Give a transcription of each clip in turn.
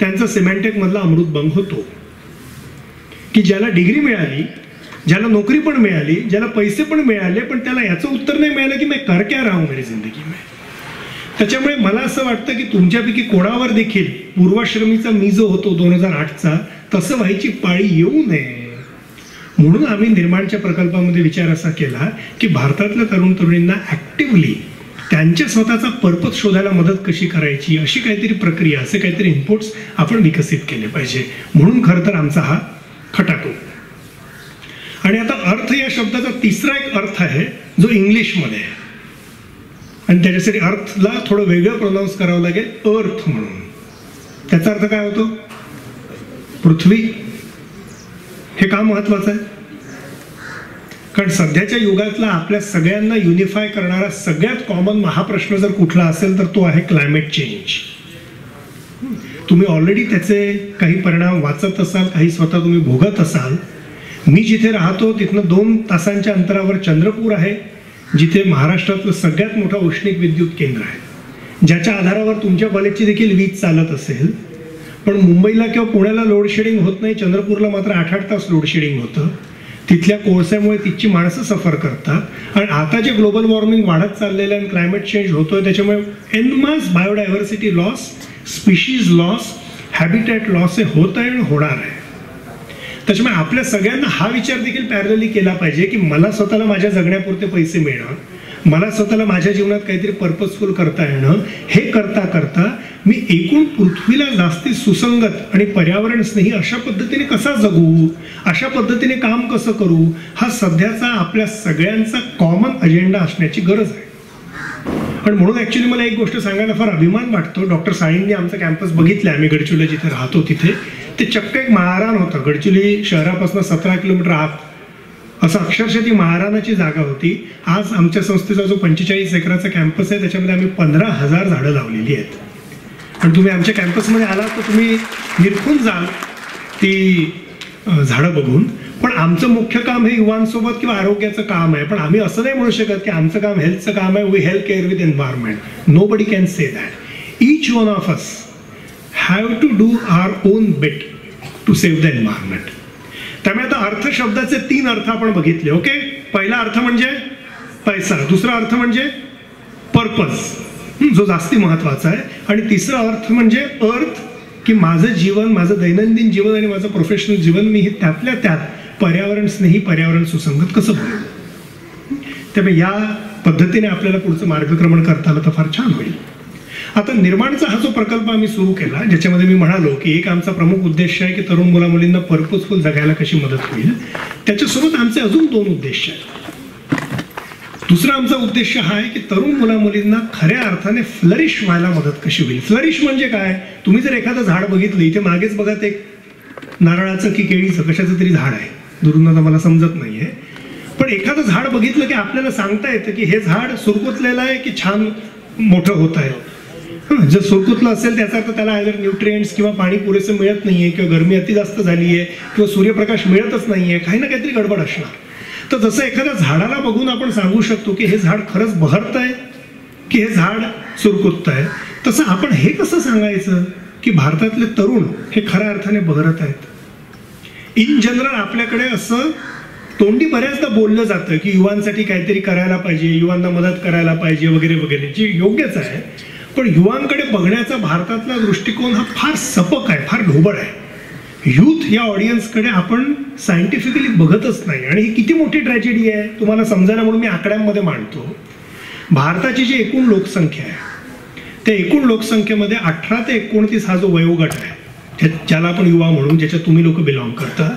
त्यांचा सिमेंटेक मधला अमृतबंग होतो की ज्याला डिग्री मिळाली, ज्याला नोकरी पण मिळाली, ज्याला पैसे पण मिळाले, पण त्याला याचं उत्तर नाही मिळालं की मैं कर क्या रहा हूं मेरी जिंदगी में. त्याच्यामुळे मला असं वाटतं की तुमच्यापैकी कोणावर देखील पूर्वाश्रमीचा मी जो होतो 2008चा तसं व्हायची पाळी येऊ नये म्हणून आम्ही निर्माणच्या प्रकल्पामध्ये विचार असा केला की भारतातल्या तरुण तरुणींना ऍक्टिव्हली त्यांच्या स्वतःचा पर्पज शोधायला मदत कशी करायची, अशी काहीतरी प्रक्रिया, असे काहीतरी इनपुट्स आपण विकसित केले पाहिजे. म्हणून खरं तर आमचा हा खटाटो. आणि आता अर्थ या शब्दाचा तिसरा एक अर्थ आहे जो इंग्लिशमध्ये आहे आणि त्याच्यासाठी अर्थला थोडं वेगळं प्रोनाऊन्स करावं लागेल, अर्थ म्हणून. त्याचा अर्थ काय होतो? पृथ्वी. हे का महत्वाचं आहे? कारण सध्याच्या युगातला आपल्या सगळ्यांना युनिफाय करणारा सगळ्यात कॉमन महाप्रश्न जर कुठला असेल तर तो आहे क्लायमेट चेंज. तुम्ही ऑलरेडी त्याचे काही परिणाम वाचत असाल, काही स्वतः तुम्ही भोगत असाल. मी जिथे राहतो तिथनं 2 तासांच्या अंतरावर चंद्रपूर आहे, जिथे महाराष्ट्रातलं सगळ्यात मोठं औष्णिक विद्युत केंद्र आहे, ज्याच्या आधारावर तुमच्या कॉलेजची देखील वीज चालत असेल. पण मुंबईला किंवा पुण्याला लोडशेडिंग होत नाही, चंद्रपूरला मात्र 8-8 तास लोडशेडिंग होतं. तिथल्या कोळशामुळे तिथची माणसं सफर करतात. आणि आता जे ग्लोबल वॉर्मिंग वाढत चाललेलं आणि क्लायमेट चेंज होतोय त्याच्यामुळे en masse biodiversity loss, species loss, habitat loss हे होत आहे आणि होणार आहे. त्याच्यामुळे आपल्या सगळ्यांना हा विचार देखील पॅरलली केला पाहिजे की मला स्वतःला माझ्या जगण्यापुरते पैसे मिळणं, मला स्वतःला माझ्या जीवनात काहीतरी पर्पजफुल करता येणं, हे करता करता मी एकूण पृथ्वीला जास्ती सुसंगत आणि पर्यावरण स्नेही अशा पद्धतीने कसा जगू, अशा पद्धतीने काम कसं करू, हा सध्याचा आपल्या सगळ्यांचा कॉमन अजेंडा असण्याची गरज आहे. पण म्हणून ऍक्च्युली मला एक गोष्ट सांगायला फार अभिमान वाटतो. डॉक्टर साळींनी आमचा कॅम्पस बघितला, आम्ही गडचिरोली जिथे राहतो तिथे. ते चक्क एक महारान होतं. गडचिरोली शहरापासून 17 किलोमीटर आत असं अक्षरशः ती महारानाची जागा होती. आज आमच्या संस्थेचा जो 45 एकराचा कॅम्पस आहे त्याच्यामध्ये आम्ही 15,000 झाडं लावलेली आहेत. आणि तुम्ही आमच्या कॅम्पसमध्ये आलात तर तुम्ही निरखून जाल ती झाडं बघून. पण आमचं मुख्य काम हे युवांसोबत किंवा आरोग्याचं काम आहे. पण आम्ही असं नाही म्हणू शकत की आमचं काम हेल्थचं काम आहे. We health care with environment. Nobody can say that. Each one of us have to do our own bit to save the environment. त्यामुळे आता अर्थ शब्दाचे 3 अर्थ आपण बघितले. ओके, पहिला अर्थ म्हणजे पैसा, दुसरा अर्थ म्हणजे पर्पज जो जास्ती महत्वाचा आहे, आणि तिसरा अर्थ म्हणजे अर्थ की माझं जीवन, माझं दैनंदिन जीवन आणि माझं प्रोफेशनल जीवन मी हे त्यातल्या त्यात पर्यावरण स्नेही, पर्यावरण सुसंगत कसं बनवू. त्यामुळे या पद्धतीने आपल्याला पुढचं मार्गक्रमण करता आलं तर फार छान होईल. आता निर्माणचा हा जो प्रकल्प आम्ही सुरू केला, ज्याच्यामध्ये मी म्हणालो की एक आमचा प्रमुख उद्देश आहे की तरुण मुला मुलींना पर्पजफुल जगायला कशी मदत होईल, त्याच्यासोबत आमचे अजून 2 उद्देश आहेत. दुसरा आमचा उद्देश हा आहे की तरुण मुला मुलींना खऱ्या अर्थाने फ्लरिश व्हायला मदत कशी होईल. फ्लरिश म्हणजे काय? तुम्ही जर एखादं झाड बघितलं, इथे मागेच बघा ते नारळाचं की केळीचं कशाचं तरी झाड आहे, दुरून आता मला समजत नाहीये, पण एखादं झाड बघितलं की आपल्याला सांगता येतं की हे झाड सुरकुतलेलं आहे की छान मोठं होत आहे. जर सुरकुतलं असेल त्याचा अर्थ त्याला आयदर न्यूट्रिएंट्स किंवा पाणी पुरेसं मिळत नाहीये, किंवा गरमी अति जास्त झाली आहे, किंवा सूर्यप्रकाश मिळतच नाहीये, काही ना काहीतरी गडबड असणार. तर जसं एखाद्या झाडाला बघून आपण सांगू शकतो की हे झाड खरंच बहरत आहे की हे झाड सुरकुतत आहे, तसं आपण हे कसं सांगायचं की भारतातले तरुण हे खऱ्या अर्थाने बहरत आहेत. इन जनरल आपल्याकडे असं तोंडी बऱ्याचदा बोललं जातं की युवांसाठी काहीतरी करायला पाहिजे, युवांना मदत करायला पाहिजे वगैरे वगैरे, जे योग्यच आहे. पण युवांकडे बघण्याचा भारतातला दृष्टिकोन हा फार सपक आहे, फार ढोबळ आहे. यूथ या ऑडियन्सकडे आपण सायंटिफिकली बघतच नाही. आणि ही किती मोठी ट्रॅजेडी आहे तुम्हाला समजायला म्हणून मी आकड्यांमध्ये मांडतो. भारताची जी एकूण लोकसंख्या आहे त्या एकूण लोकसंख्येमध्ये 18 ते 29 हा जो वयोगट आहे, ज्याला आपण युवा म्हणून, ज्याच्यात तुम्ही लोक बिलॉंग करता,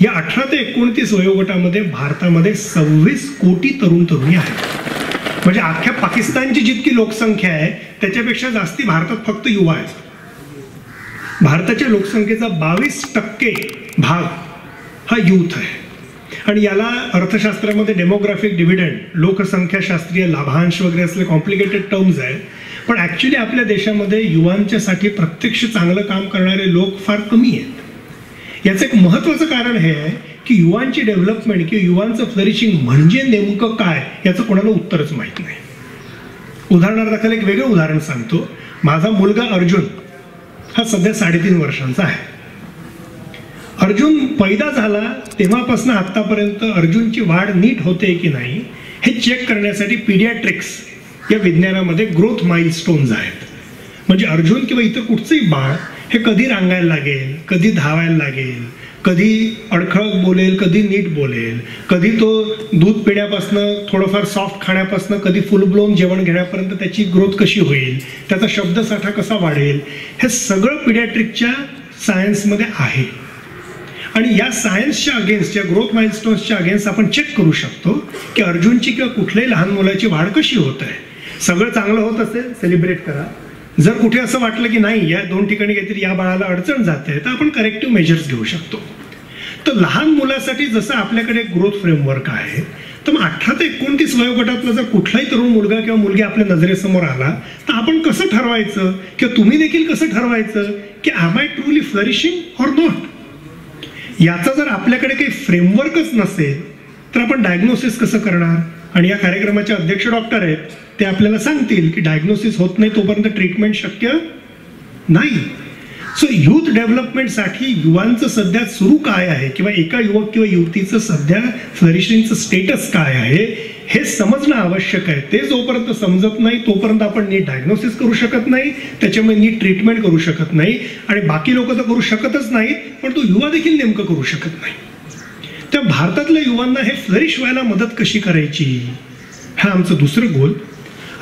या 18 ते 29 वयोगटामध्ये भारतामध्ये 26 कोटी तरुण तरुणी आहेत. म्हणजे अख्ख्या पाकिस्तानची जितकी लोकसंख्या आहे त्याच्यापेक्षा जास्ती भारतात फक्त युवा आहेत. भारताच्या लोकसंख्येचा 22% भाग हा यूथ आहे. आणि याला अर्थशास्त्रामध्ये डेमोग्राफिक डिव्हिडंड, लोकसंख्याशास्त्रीय लाभांश वगैरे असले कॉम्प्लिकेटेड टर्म्स आहेत. पण ऍक्च्युली आपल्या देशामध्ये युवांच्यासाठी प्रत्यक्ष चांगलं काम करणारे लोक फार कमी आहेत. याचं एक महत्वाचं कारण हे आहे की युवांची डेव्हलपमेंट किंवा युवांचं फ्लरिशिंग म्हणजे नेमकं काय याचं कोणाला उत्तरच माहित नाही. उदाहरणार्थ एक वेगळं उदाहरण सांगतो. माझा मुलगा अर्जुन हा सध्या 3.5 वर्षांचा आहे. अर्जुन पैदा झाला तेव्हापासून आतापर्यंत अर्जुनची वाढ नीट होते की नाही हे चेक करण्यासाठी पीडियाट्रिक्स या विज्ञानामध्ये ग्रोथ माइलस्टोन्स आहेत. म्हणजे अर्जुन किंवा इतर कुठचंही बाळ हे कधी रांगायला लागेल, कधी धावायला लागेल, कधी अडखळत बोलेल, कधी नीट बोलेल, कधी तो दूध पिण्यापासनं थोडंफार सॉफ्ट खाण्यापासनं कधी फुल ब्लोन जेवण घेण्यापर्यंत त्याची ग्रोथ कशी होईल, त्याचा शब्दसाठा कसा वाढेल, हे सगळं पीडियाट्रिकच्या सायन्समध्ये आहे. आणि या सायन्सच्या अगेन्स्ट, या ग्रोथ माइलस्टोन्सच्या अगेन्स्ट आपण चेक करू शकतो की अर्जुनची किंवा कुठल्याही लहान मुलाची वाढ कशी होत आहे. सगळं चांगलं होत असेल सेलिब्रेट करा. जर कुठे असं वाटलं की नाही या 2 ठिकाणी काहीतरी या बाळाला अडचण जाते तर आपण करेक्टिव्ह मेजर्स घेऊ शकतो. तर लहान मुलासाठी जसं आपल्याकडे ग्रोथ फ्रेमवर्क आहे, तर मग 18 ते 29 वयोगटातला जर कुठलाही तरुण मुलगा किंवा मुलगी आपल्या नजरेसमोर आला तर आपण कसं ठरवायचं किंवा तुम्ही देखील कसं ठरवायचं की आम I truly flourishing or not. याचा जर आपल्याकडे काही फ्रेमवर्कच नसेल तर आपण डायग्नोसिस कसं करणार. आणि या कार्यक्रमाचे अध्यक्ष डॉक्टर आहेत, ते आपल्याला सांगतील की डायग्नोसिस होत नाही तोपर्यंत ट्रीटमेंट शक्य नाही. सो यूथ डेव्हलपमेंटसाठी युवांचं सध्या सुरू काय आहे किंवा एका युवक किंवा युवतीचं सध्या फ्लरिशिंगचं स्टेटस काय आहे हे समजणं आवश्यक आहे. ते जोपर्यंत समजत नाही तोपर्यंत आपण नीट डायग्नोसिस करू शकत नाही, त्याच्यामुळे नीट ट्रीटमेंट करू शकत नाही. आणि बाकी लोक तर करू शकतच नाहीत, पण तो युवा देखील नेमकं करू शकत नाही. त्या भारतातल्या युवांना हे फ्लरिश व्हायला मदत कशी करायची, हा आमचं दुसरं गोल.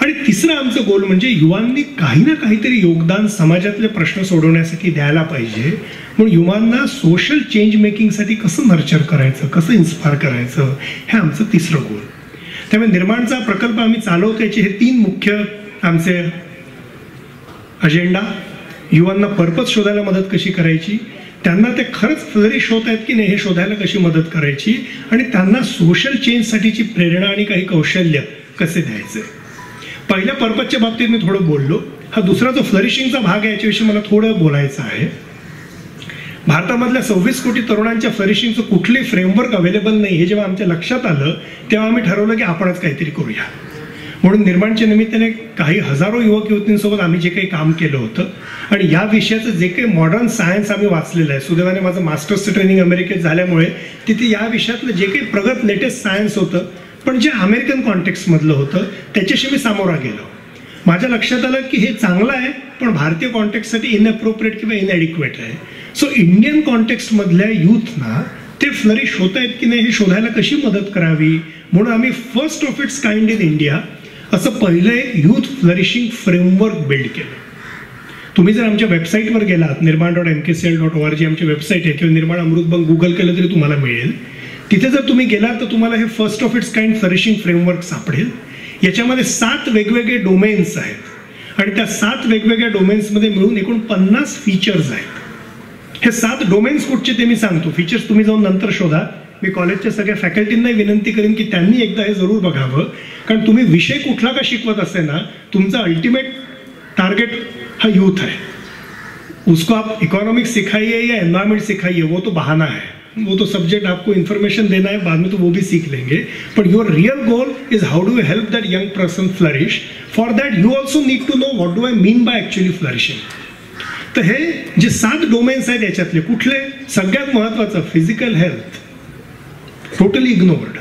आणि तिसरं आमचं गोल म्हणजे युवांनी काही ना काहीतरी योगदान समाजातले प्रश्न सोडवण्यासाठी द्यायला पाहिजे. म्हणून युवांना सोशल चेंज मेकिंगसाठी कसं नर्चर करायचं, कसं इन्स्पायर करायचं, हे आमचं तिसरं गोल. त्यामुळे निर्माणचा प्रकल्प आम्ही चालवतो, हे 3 मुख्य आमचे अजेंडा. युवांना पर्पज शोधायला मदत कशी करायची, त्यांना ते खरंच फ्लरिश होत आहेत की नाही हे शोधायला कशी मदत करायची, आणि त्यांना सोशल चेंजसाठीची प्रेरणा आणि काही कौशल्य कसे द्यायचे. पहिल्या पर्पजच्या बाबतीत मी थोडं बोललो. हा दुसरा जो फ्लरिशिंगचा भाग आहे याच्याविषयी मला थोडं बोलायचं आहे. भारतामधल्या 26 कोटी तरुणांच्या फ्लरिशिंगचं कुठलंही फ्रेमवर्क अवेलेबल नाही हे जेव्हा आमच्या लक्षात आलं तेव्हा आम्ही ठरवलं की आपणच काहीतरी करूया. म्हणून निर्माणच्या निमित्ताने काही हजारो युवक युवतींसोबत आम्ही जे काही काम केलं होतं आणि या विषयाचं जे काही मॉडर्न सायन्स आम्ही वाचलेलं आहे, सुदैवाने माझं मास्टर्सचं ट्रेनिंग अमेरिकेत झाल्यामुळे तिथे या विषयातलं जे काही प्रगत लेटेस्ट सायन्स होतं पण जे अमेरिकन कॉन्टेक्स्टमधलं होतं त्याच्याशी मी सामोरा गेलो. माझ्या लक्षात आलं की हे चांगलं आहे पण भारतीय कॉन्टेक्स्टसाठी इनअप्रोप्रिएट किंवा इनएडिक्वेट आहे. सो इंडियन कॉन्टेक्स्टमधल्या युथना ते फ्लरिश होत आहेत की नाही हे शोधायला कशी मदत करावी, म्हणून आम्ही first of its kind in India असं पहिलं एक यूथ फ्लरिशिंग फ्रेमवर्क बिल्ड केलं. तुम्ही जर आमच्या वेबसाईटवर गेलात, निर्माण.mkcl.org आमची वेबसाईट आहे, किंवा निर्माण अमृतबंग गुगल केलं तरी तुम्हाला मिळेल. तिथे जर तुम्ही गेलात तर तुम्हाला हे first of its kind flourishing framework सापडेल. याच्यामध्ये 7 वेगवेगळे डोमेन्स आहेत आणि त्या 7 वेगवेगळ्या डोमेन्समध्ये मिळून एकूण 50 फीचर्स आहेत. हे 7 डोमेन्स कुठचे ते मी सांगतो. फीचर्स तुम्ही जाऊन नंतर शोधा. मी कॉलेजच्या सगळ्या फॅकल्टींनाही विनंती करेन की त्यांनी एकदा हे जरूर बघावं, कारण तुम्ही विषय कुठला का शिकवत असे ना, तुमचा अल्टिमेट टारगेट हा यूथ है. उसको आप इकोनॉमिक्स सिखाइए या एनवायरमेंट सिखाइए, वो तो बहाना है, वो तो सब्जेक्ट आपको इन्फॉर्मेशन देना है, बाद में तो वो भी सीख लेंगे. But your real goal is how do you help that young person flourish. For that you also need to know what do I mean by actually flourishing. तर हे जे 7 डोमेन्स आहेत याच्यातले कुठले, सगळ्यात महत्त्वाचं physical health, totally ignored.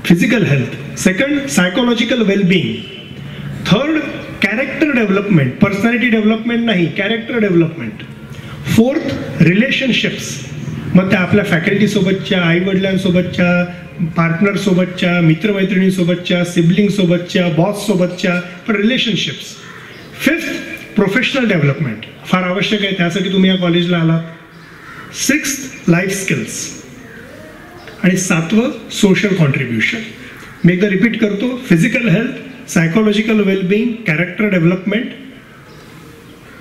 Physical health. Second, psychological wellbeing. Third, character development. Personality development नाही, character development. Fourth, relationships. मग त्या आपल्या फॅकल्टीसोबतच्या, आईवडिलांसोबतच्या, पार्टनरसोबतच्या, मित्रमैत्रिणींसोबतच्या, सिबलिंगसोबतच्या, बॉससोबतच्या, पण रिलेशनशिप्स. Fifth, professional development. फार आवश्यक आहे, त्यासाठी तुम्ही या कॉलेजला आलात. Sixth, life skills. आणि 7वं, सोशल कॉन्ट्रीब्युशन. मी एकदा रिपीट करतो. Physical health, psychological wellbeing, character development,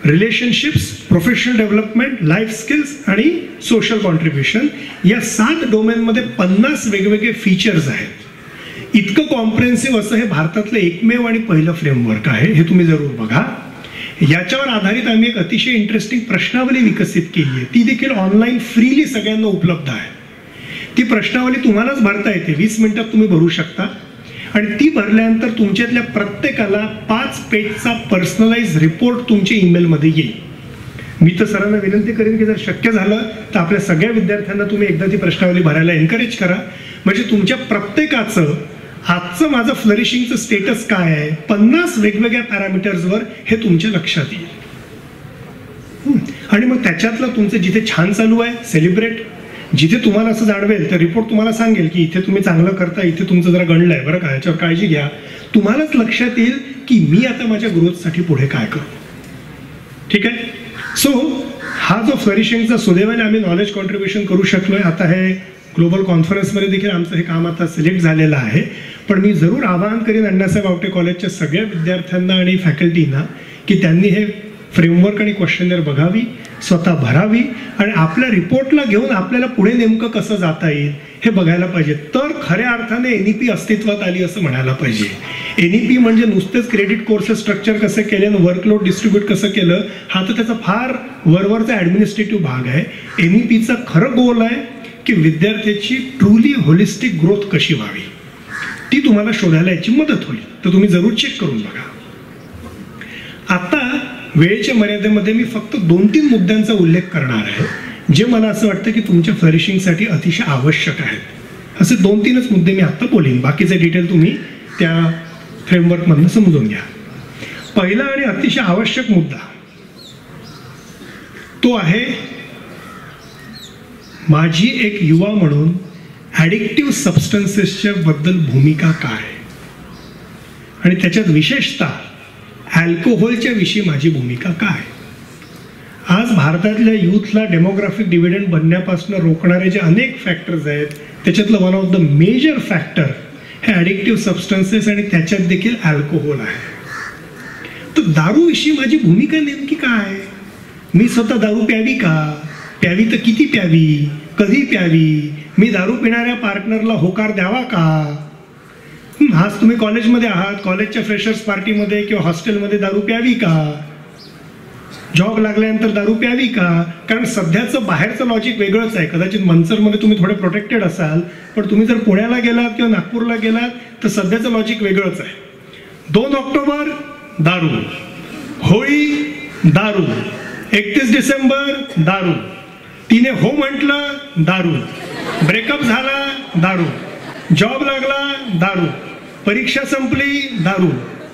relationships, professional development, life skills आणि सोशल कॉन्ट्रीब्युशन. या 7 डोमेनमध्ये 50 वेगवेगळे फीचर्स आहेत. इतकं कॉम्प्रिहेन्सिव्ह असं हे भारतातलं एकमेव आणि पहिलं फ्रेमवर्क आहे. हे तुम्ही जरूर बघा. याच्यावर आधारित आम्ही एक अतिशय इंटरेस्टिंग प्रश्नावली विकसित केली आहे. ती देखील ऑनलाईन फ्रीली सगळ्यांना उपलब्ध आहे. ती प्रश्नावली तुम्हालाच भरता येते. 20 मिनिटात तुम्ही भरू शकता आणि ती भरल्यानंतर तुमच्यातल्या प्रत्येकाला 5 पेजचा पर्सनलाइज रिपोर्ट तुमच्या ईमेलमध्ये येईल. मी तर सरांना विनंती करेन की जर शक्य झालं तर आपल्या सगळ्या विद्यार्थ्यांना तुम्ही एकदा ती प्रश्नावली भरायला एनकरेज करा. म्हणजे तुमच्या प्रत्येकाचं आजचं माझं फ्लरिशिंगचं स्टेटस काय आहे 50 वेगवेगळ्या पॅरामीटर्सवर हे तुमच्या लक्षात येईल. आणि मग त्याच्यातलं तुमचं जिथे छान चालू आहे सेलिब्रेट, जिथे तुम्हाला असं जाणवेल तर रिपोर्ट तुम्हाला सांगेल की इथे तुम्ही चांगलं करता, इथे तुमचं जरा गणलं आहे बरं का, याच्यावर काळजी घ्या. तुम्हालाच लक्षात येईल की मी आता माझ्या ग्रोथसाठी पुढे काय करू. ठीक आहे. सो हा जो फ्लरिशिंगचा सुदैवाने आम्ही नॉलेज कॉन्ट्रीब्युशन करू शकलोय. आता हे ग्लोबल कॉन्फरन्समध्ये देखील आमचं हे काम आता सिलेक्ट झालेलं आहे. पण मी जरूर आवाहन करीन अण्णासाहेब आवटे कॉलेजच्या सगळ्या विद्यार्थ्यांना आणि फॅकल्टीना की त्यांनी हे फ्रेमवर्क आणि क्वेश्चनर बघावी, स्वतः भरावी आणि आपल्या रिपोर्टला घेऊन आपल्याला पुढे नेमकं कसं जाता येईल हे बघायला पाहिजे. तर खऱ्या अर्थाने NEP अस्तित्वात आली असं म्हणायला पाहिजे. NEP म्हणजे नुसतेच क्रेडिट कोर्सेस स्ट्रक्चर कसं केलं आणि वर्कलोड डिस्ट्रीब्यूट कसं केलं हा तर त्याचा फार वरवरचा ॲडमिनिस्ट्रेटिव्ह भाग आहे. NEPचा खरं गोल आहे की विद्यार्थ्याची ट्रूली होलिस्टिक ग्रोथ कशी व्हावी ती तुम्हाला शोधायला याची मदत होईल. तर तुम्ही जरूर चेक करून बघा. आता वेळेच्या मर्यादेमध्ये मी फक्त 2-3 मुद्द्यांचा उल्लेख करणार आहे जे मला असं वाटतं की तुमच्या फ्लरिशिंगसाठी अतिशय आवश्यक आहेत. असे 2-3च मुद्दे मी आत्ता बोलीन, बाकीचे डिटेल तुम्ही त्या फ्रेमवर्कमधून समजून घ्या. पहिला आणि अतिशय आवश्यक मुद्दा तो आहे माझी एक युवा म्हणून ॲडिक्टिव्ह सबस्टन्सेसच्या बद्दल भूमिका काय आणि त्याच्यात विशेषतः अल्कोहोलच्या विषयी माझी भूमिका काय. आज भारतातल्या युथला डेमोग्राफिक डिव्हिडंड बनण्यापासून रोखणारे जे अनेक फॅक्टर्स आहेत त्याच्यातलं one of the major factor हे ॲडिक्टिव्ह सबस्टन्सेस आणि त्याच्यात देखील अल्कोहोल आहे. तर दारूविषयी माझी भूमिका नेमकी काय. मी स्वतः दारू प्यावी का, प्यावी तर किती प्यावी, कधी प्यावी, मी दारू पिणाऱ्या पार्टनरला होकार द्यावा का. आज तुम्ही कॉलेजमध्ये आहात, कॉलेजच्या फ्रेशर्स पार्टीमध्ये किंवा हॉस्टेलमध्ये दारू प्यावी का, जॉब लागल्यानंतर दारू प्यावी का. कारण सध्याचं बाहेरचं लॉजिक वेगळंच आहे. कदाचित मंचरमध्ये तुम्ही थोडे प्रोटेक्टेड असाल पण तुम्ही जर पुण्याला गेलात किंवा नागपूरला गेलात तर सध्याचं लॉजिक वेगळंच आहे. 2 ऑक्टोबर दारू, होळी दारू, 31 डिसेंबर दारू, तिने हो म्हटलं दारू, ब्रेकअप झाला दारू, जॉब लागला दारू, परीक्षा संपली दारू,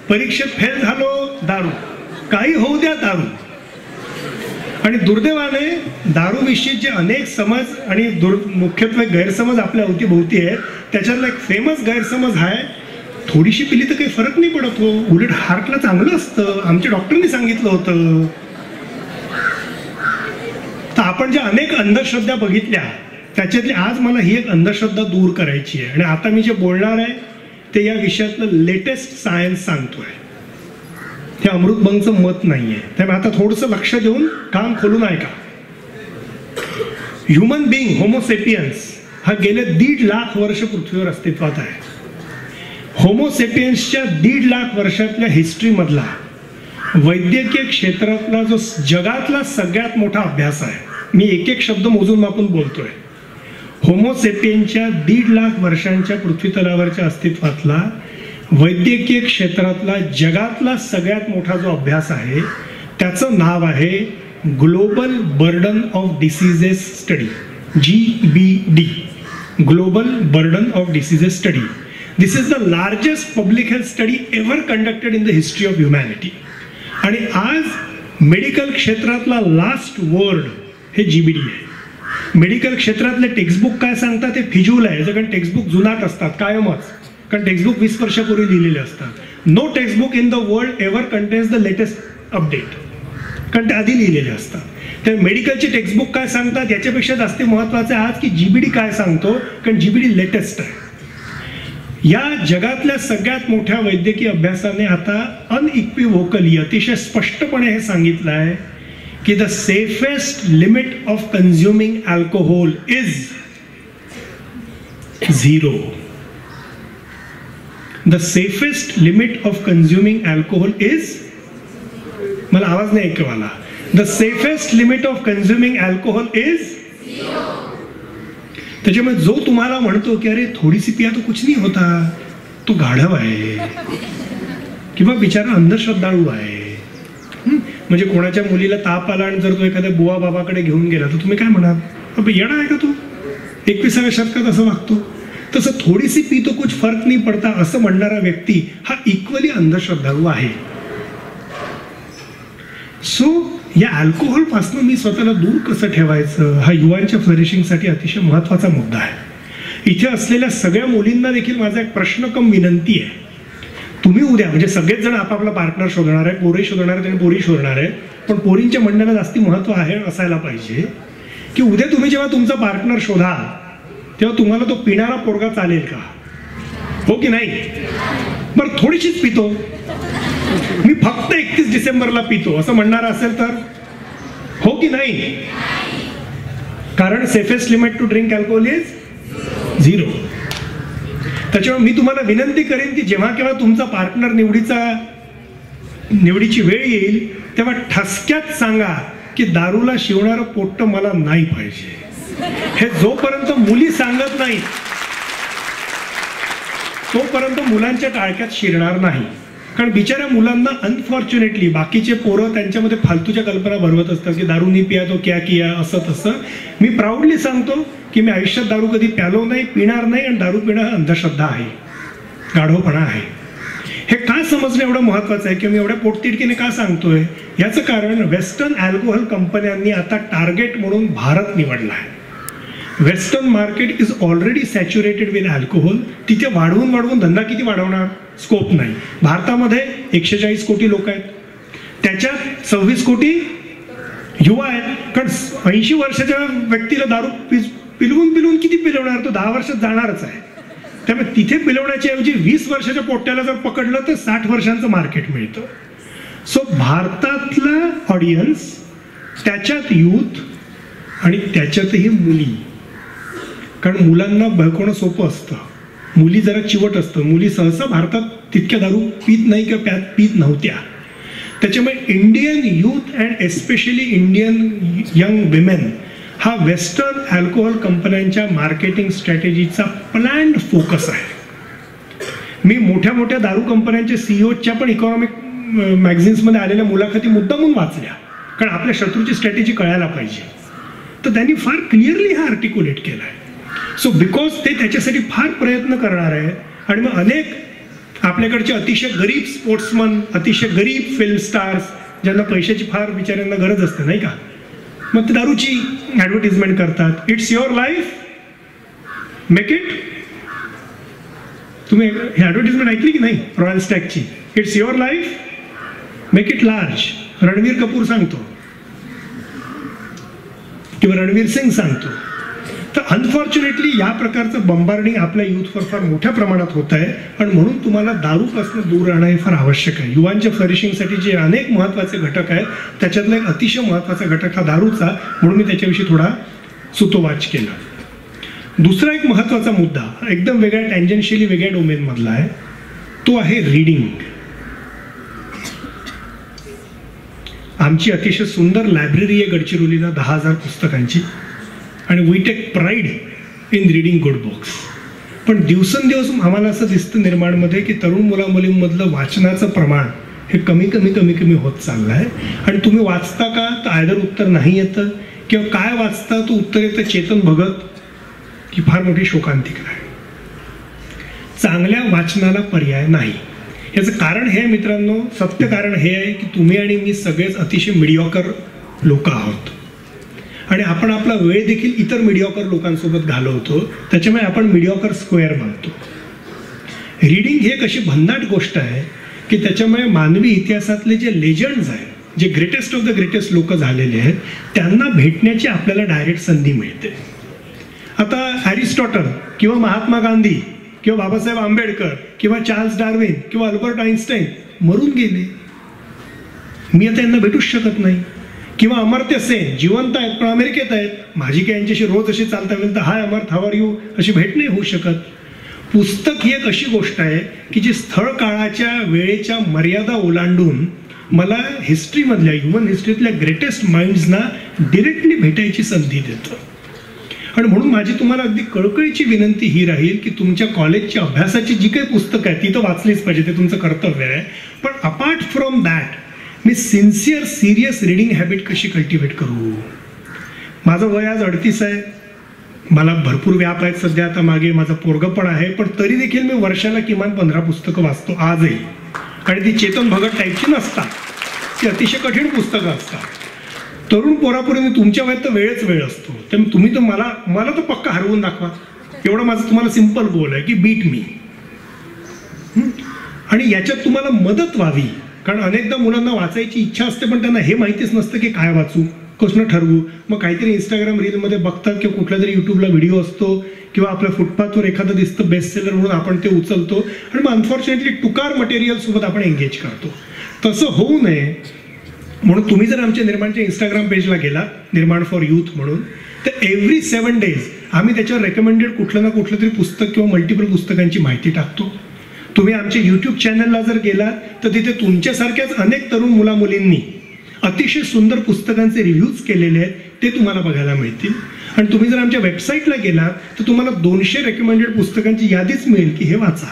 परीक्षेत फेल झालो दारू, काही होऊ द्या दारू. आणि दुर्दैवाने दारूविषयी जे अनेक समज आणि मुख्यत्वे गैरसमज आपल्या अवतीभोवती आहेत त्याच्यातला एक फेमस गैरसमज आहे थोडीशी पिली तर काही फरक नाही पडत हो, उलट हार्टला चांगलं असतं, आमच्या डॉक्टरनी सांगितलं होतं. तर आपण ज्या अनेक अंधश्रद्धा बघितल्या त्याच्यातली आज मला ही एक अंधश्रद्धा दूर करायची आहे. आणि आता मी जे बोलणार आहे ते या विषयातलं लेटेस्ट सायन्स सांगतोय. हे अमृतबंगचं मत नाहीये. त्यामुळे आता थोडंसं लक्ष देऊन काम खोलून ऐका. ह्युमन बिईंग होमोसेपियन्स हा गेले 1.5 लाख वर्ष पृथ्वीवर अस्तित्वात आहे. होमोसेपियन्सच्या 1.5 लाख वर्षातल्या हिस्ट्रीमधला वैद्यकीय क्षेत्रातला जो जगातला सगळ्यात मोठा अभ्यास आहे. मी एक एक शब्द मोजून मापून बोलतोय. होमोसेपियनच्या 1.5 लाख वर्षांच्या पृथ्वीतलावरच्या अस्तित्वातला वैद्यकीय क्षेत्रातला जगातला सगळ्यात मोठा जो अभ्यास आहे त्याचं नाव आहे global burden of diseases study, GBD, global burden of diseases study. This is the largest public health study ever conducted in the history of humanity. आणि आज मेडिकल क्षेत्रातला लास्ट वर्ड हे GBD आहे. मेडिकल क्षेत्रातले टेक्स्टबुक काय सांगतात ते फिजूल आहे, कारण टेक्स्टबुक जुनाट असतात कायमच, कारण टेक्स्टबुक 20 वर्षापूर्वी लिहिलेले असतात. No textbook in the world ever contains the latest update, कारण ते आधी लिहिलेले असतात. तर मेडिकलचे टेक्स्टबुक काय सांगतात याच्यापेक्षा जास्त महत्त्वाचं आहे आज की GBD काय सांगतो, कारण GBD लेटेस्ट आहे. या जगातल्या सगळ्यात मोठ्या वैद्यकीय अभ्यासाने आता अनइक्विव्होकली अतिशय स्पष्टपणे हे सांगितलं आहे की the safest limit of consuming alcohol is 0. The safest limit of consuming alcohol is, मला आवाज नाही ऐकू आला, the safest limit of consuming alcohol is 0. त्याच्यामुळे जो तुम्हाला म्हणतो की अरे थोडीसी पिया तो कुछ नहीं होता, तो गाढव आहे किंवा बिचारा अंधश्रद्धाळू आहे. म्हणजे कोणाच्या मुलीला ताप आला आणि जर तो एखाद्या बुवा बाबाकडे घेऊन गेला तर तुम्ही काय म्हणाल, अबे येडा आहे का तू, 21व्या शतकात असं वागतो. तसं थोडीशी पी तो कुछ फर्क नाही पडता असं म्हणणारा व्यक्ती हा इक्वली अंधश्रद्धाळू आहे. सो या अल्कोहोल पासून मी स्वतःला दूर कसं ठेवायचं हा युवांच्या फ्लरिशिंगसाठी अतिशय महत्वाचा मुद्दा आहे. इथे असलेल्या सगळ्या मुलींना देखील माझा एक प्रश्न कम विनंती आहे. तुम्ही उद्या म्हणजे सगळेच जण आपापला पार्टनर शोधणार आहे, पोरी शोधणार आहेत आणि पोरी शोधणार आहे, पण पोरींच्या म्हणण्याला जास्ती महत्व आहे असायला पाहिजे की उद्या तुम्ही जेव्हा तुमचा पार्टनर शोधाल तेव्हा तुम्हाला तो पिणारा पोरगा चालेल का, हो की नाही. बरं थोडीशीच पितो, मी फक्त 31 डिसेंबरला पितो असं म्हणणार असेल तर, हो की नाही. कारण safest limit to drink alcohol is 0. त्याच्यामुळे मी तुम्हाला विनंती करेन की जेव्हा केव्हा तुमचा पार्टनर निवडीची वेळ येईल तेव्हा ठसक्यात सांगा की दारूला शिवणारं पोट्ट मला नाही पाहिजे. हे जोपर्यंत मुली सांगत नाही तोपर्यंत मुलांच्या टाळक्यात शिरणार नाही. कारण बिचाऱ्या मुलांना अनफॉर्च्युनेटली बाकीचे पोरं त्यांच्यामध्ये फालतूच्या कल्पना भरवत असतात की दारू नाही पिया तो क्या किया असं तसं. मी प्राऊडली सांगतो की मी आयुष्यात दारू कधी प्यालो नाही, पिणार नाही, आणि दारू पिणं हा अंधश्रद्धा आहे, गाढवपणा आहे. हे का समजणं एवढं महत्वाचं आहे किंवा मी एवढ्या पोटतिडकीने का सांगतोय याचं कारण वेस्टर्न अल्कोहोल कंपन्यांनी आता टार्गेट म्हणून भारत निवडला आहे. Western market is already saturated with alcohol. तिथे वाढवून धंदा किती वाढवणार, स्कोप नाही. भारतामध्ये 140 कोटी लोक आहेत, त्याच्यात 26 कोटी युवा आहेत. कारण 80 वर्षाच्या व्यक्तीला दारू पिलवून किती पिलवणार, तो 10 वर्षात जाणारच आहे. त्यामुळे तिथे पिलवण्याच्या ऐवजी 20 वर्षाच्या पोट्याला जर पकडलं तर 60 वर्षांचं मार्केट मिळतं. सो भारतातला ऑडियन्स, त्याच्यात यूथ आणि त्याच्यातही मुली. कारण मुलांना भडकवणं सोपं असतं, मुली जरा चिवट असतं. मुली सहसा भारतात तितक्या दारू पित नाही किंवा पित नव्हत्या. त्याच्यामुळे Indian youth and especially Indian young women हा वेस्टर्न अल्कोहोल कंपन्यांच्या मार्केटिंग स्ट्रॅटेजीचा प्लॅन्ड फोकस आहे. मी मोठ्या दारू कंपन्यांच्या सीईओच्या पण इकॉनॉमिक मॅगझिन्समध्ये आलेल्या मुलाखती मुद्दामून वाचल्या, कारण आपल्या शत्रूची स्ट्रॅटेजी कळायला पाहिजे. तर त्यांनी फार क्लिअरली हा आर्टिक्युलेट केला आहे. सो बिकॉज ते त्याच्यासाठी फार प्रयत्न करणार आहे. आणि मग अनेक आपल्याकडचे अतिशय गरीब स्पोर्ट्समन, अतिशय गरीब फिल्म स्टार्स ज्यांना पैशाची फार बिचाऱ्यांना गरज असते नाही का, मग ते दारूची ॲडव्हर्टिजमेंट करतात. It's your life, make it. तुम्ही ही ॲडव्हर्टिजमेंट ऐकली की नाही रॉयल स्टॅगची, it's your life, make it large. Ranveer Kapoor सांगतो किंवा रणवीर सिंग सांगतो. तर अनफॉर्च्युनेटली या प्रकारचं बंबार्डिंग आपल्या यूथवर फार मोठ्या प्रमाणात होत आहे. आणि म्हणून तुम्हाला दारूपासून दूर राहणं हे फार आवश्यक आहे. युवांच्या फ्लरिशिंगसाठी जे अनेक महत्त्वाचे घटक आहेत त्याच्यातला एक अतिशय महत्त्वाचा घटक हा दारूचा, म्हणून मी त्याच्याविषयी थोडा सुतोवाच केला. दुसरा एक महत्त्वाचा मुद्दा एकदम वेगळ्या टँजन्शियली वेगळ्या डोमेनमधला आहे, तो आहे रीडिंग. आमची अतिशय सुंदर लायब्ररी आहे गडचिरोलीला 10,000 पुस्तकांची, आणि we take pride in reading good books. पण दिवसेंदिवस आम्हाला असं दिसतं निर्माणमध्ये की तरुण मुलामुलींमधलं वाचनाचं प्रमाण हे कमी होत चाललं आहे. आणि तुम्ही वाचता का, तर आयदर उत्तर नाही येतं, किंवा काय वाचता तो उत्तर येतं चेतन भगत, ही फार मोठी शोकांतिका आहे. चांगल्या वाचनाला पर्याय नाही. याचं कारण हे मित्रांनो, सत्य कारण हे आहे की तुम्ही आणि मी सगळेच अतिशय मिडिओकर लोक आहोत, आणि आपण आपला वेळ देखील इतर मिडिओकर लोकांसोबत घालवतो. त्याच्यामुळे आपण मिडिओकर स्क्वेअर बनतो. रीडिंग ही एक अशी भन्नाट गोष्ट आहे की त्याच्यामुळे मानवी इतिहासातले जे लेजंड्स आहेत, जे ग्रेटेस्ट ऑफ द ग्रेटेस्ट लोक झालेले आहेत, त्यांना भेटण्याची आपल्याला डायरेक्ट संधी मिळते. आता ॲरिस्टॉटल किंवा महात्मा गांधी किंवा बाबासाहेब आंबेडकर किंवा चार्ल्स डार्विन किंवा अल्बर्ट आइन्स्टाईन मरून गेले, मी आता यांना भेटूच शकत नाही. किंवा अमर्त्य सेन जिवंत आहेत पण अमेरिकेत आहेत, माझी काय यांच्याशी रोज अशी चालता वेळ तर हाय अमर्थ हाव आर यू अशी भेट नाही होऊ शकत. पुस्तक ही एक अशी गोष्ट आहे की जी स्थळ काळाच्या वेळेच्या मर्यादा ओलांडून मला हिस्ट्रीमधल्या, ह्युमन हिस्ट्रीतल्या ग्रेटेस्ट माइंड्सना डिरेक्टली भेटायची संधी देतं. आणि म्हणून माझी तुम्हाला अगदी कळकळीची विनंती ही राहील की तुमच्या कॉलेजच्या अभ्यासाची जी काही पुस्तकं आहेत ती तर वाचलीच पाहिजे, ते तुमचं कर्तव्य आहे. पण apart from that me sincere serious reading habit कशी कल्टिवेट करू. माझं वय आज 38 आहे, मला भरपूर व्याप आहेत सध्या, आता मागे माझं पोरगं पण आहे, पण तरी देखील मी वर्षाला किमान 15 पुस्तकं वाचतो आजही. आणि ती चेतन भगत टाईपची नसतात, ती अतिशय कठीण पुस्तकं असतात. तरुण पोरापुरी तुमच्या वयात तर वेळ असतो, त्यामुळे तुम्ही तर मला तर पक्का हरवून दाखवा, एवढं माझं तुम्हाला सिंपल गोल आहे की बीट मी. आणि याच्यात तुम्हाला मदत व्हावी, कारण अनेकदा मुलांना वाचायची इच्छा असते पण त्यांना हे माहितीच नसतं की काय वाचू, कसं ठरवू. मग काहीतरी इंस्टाग्राम रीलमध्ये बघतात किंवा कुठल्या तरी यूट्यूबला व्हिडिओ असतो किंवा आपल्या फुटपाथवर एखादं दिसतं बेस्ट सेलर म्हणून आपण ते उचलतो आणि मग अनफॉर्च्युनेटली टुकार मटेरियल सोबत आपण एंगेज करतो. तसं होऊ नये म्हणून तुम्ही जर आमच्या निर्माणच्या इंस्टाग्राम पेजला गेला, निर्माण फॉर यूथ म्हणून, तर एव्हरी 7 days आम्ही त्याच्यावर रेकमेंडेड कुठलं ना कुठलं तरी पुस्तक किंवा मल्टिपल पुस्तकांची माहिती टाकतो. तुम्ही आमच्या यूट्यूब चॅनलला जर गेलात तर तिथे तुमच्यासारख्याच अनेक तरुण मुला मुलींनी अतिशय सुंदर पुस्तकांचे रिव्ह्यूज केलेले आहेत, ते तुम्हाला बघायला मिळतील. आणि तुम्ही जर आमच्या वेबसाईटला गेलात तर तुम्हाला 200 रेकमेंडेड पुस्तकांची यादीच मिळेल की हे वाचा.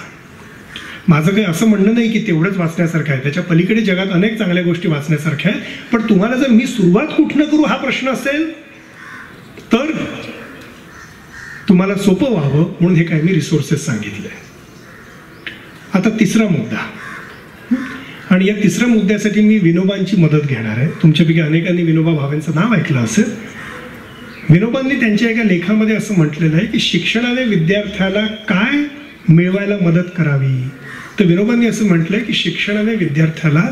माझं काही असं म्हणणं नाही की तेवढंच वाचण्यासारखं आहे, त्याच्या पलीकडे जगात अनेक चांगल्या गोष्टी वाचण्यासारख्या आहेत. पण तुम्हाला जर मी सुरुवात कुठनं करू हा प्रश्न असेल तर तुम्हाला सोपं व्हावं म्हणून हे काही मी रिसोर्सेस सांगितले. आता तिसरा मुद्दा, आणि या तिसऱ्या मुद्द्यासाठी मी विनोबांची मदत घेणार आहे. तुमच्यापैकी अनेकांनी विनोबा भावेंचं नाव ऐकलं असेल. विनोबांनी त्यांच्या एका लेखामध्ये असं म्हटलेलं आहे की शिक्षणाने विद्यार्थ्याला काय मिळवायला मदत करावी. तर विनोबांनी असं म्हटलंय की शिक्षणाने विद्यार्थ्याला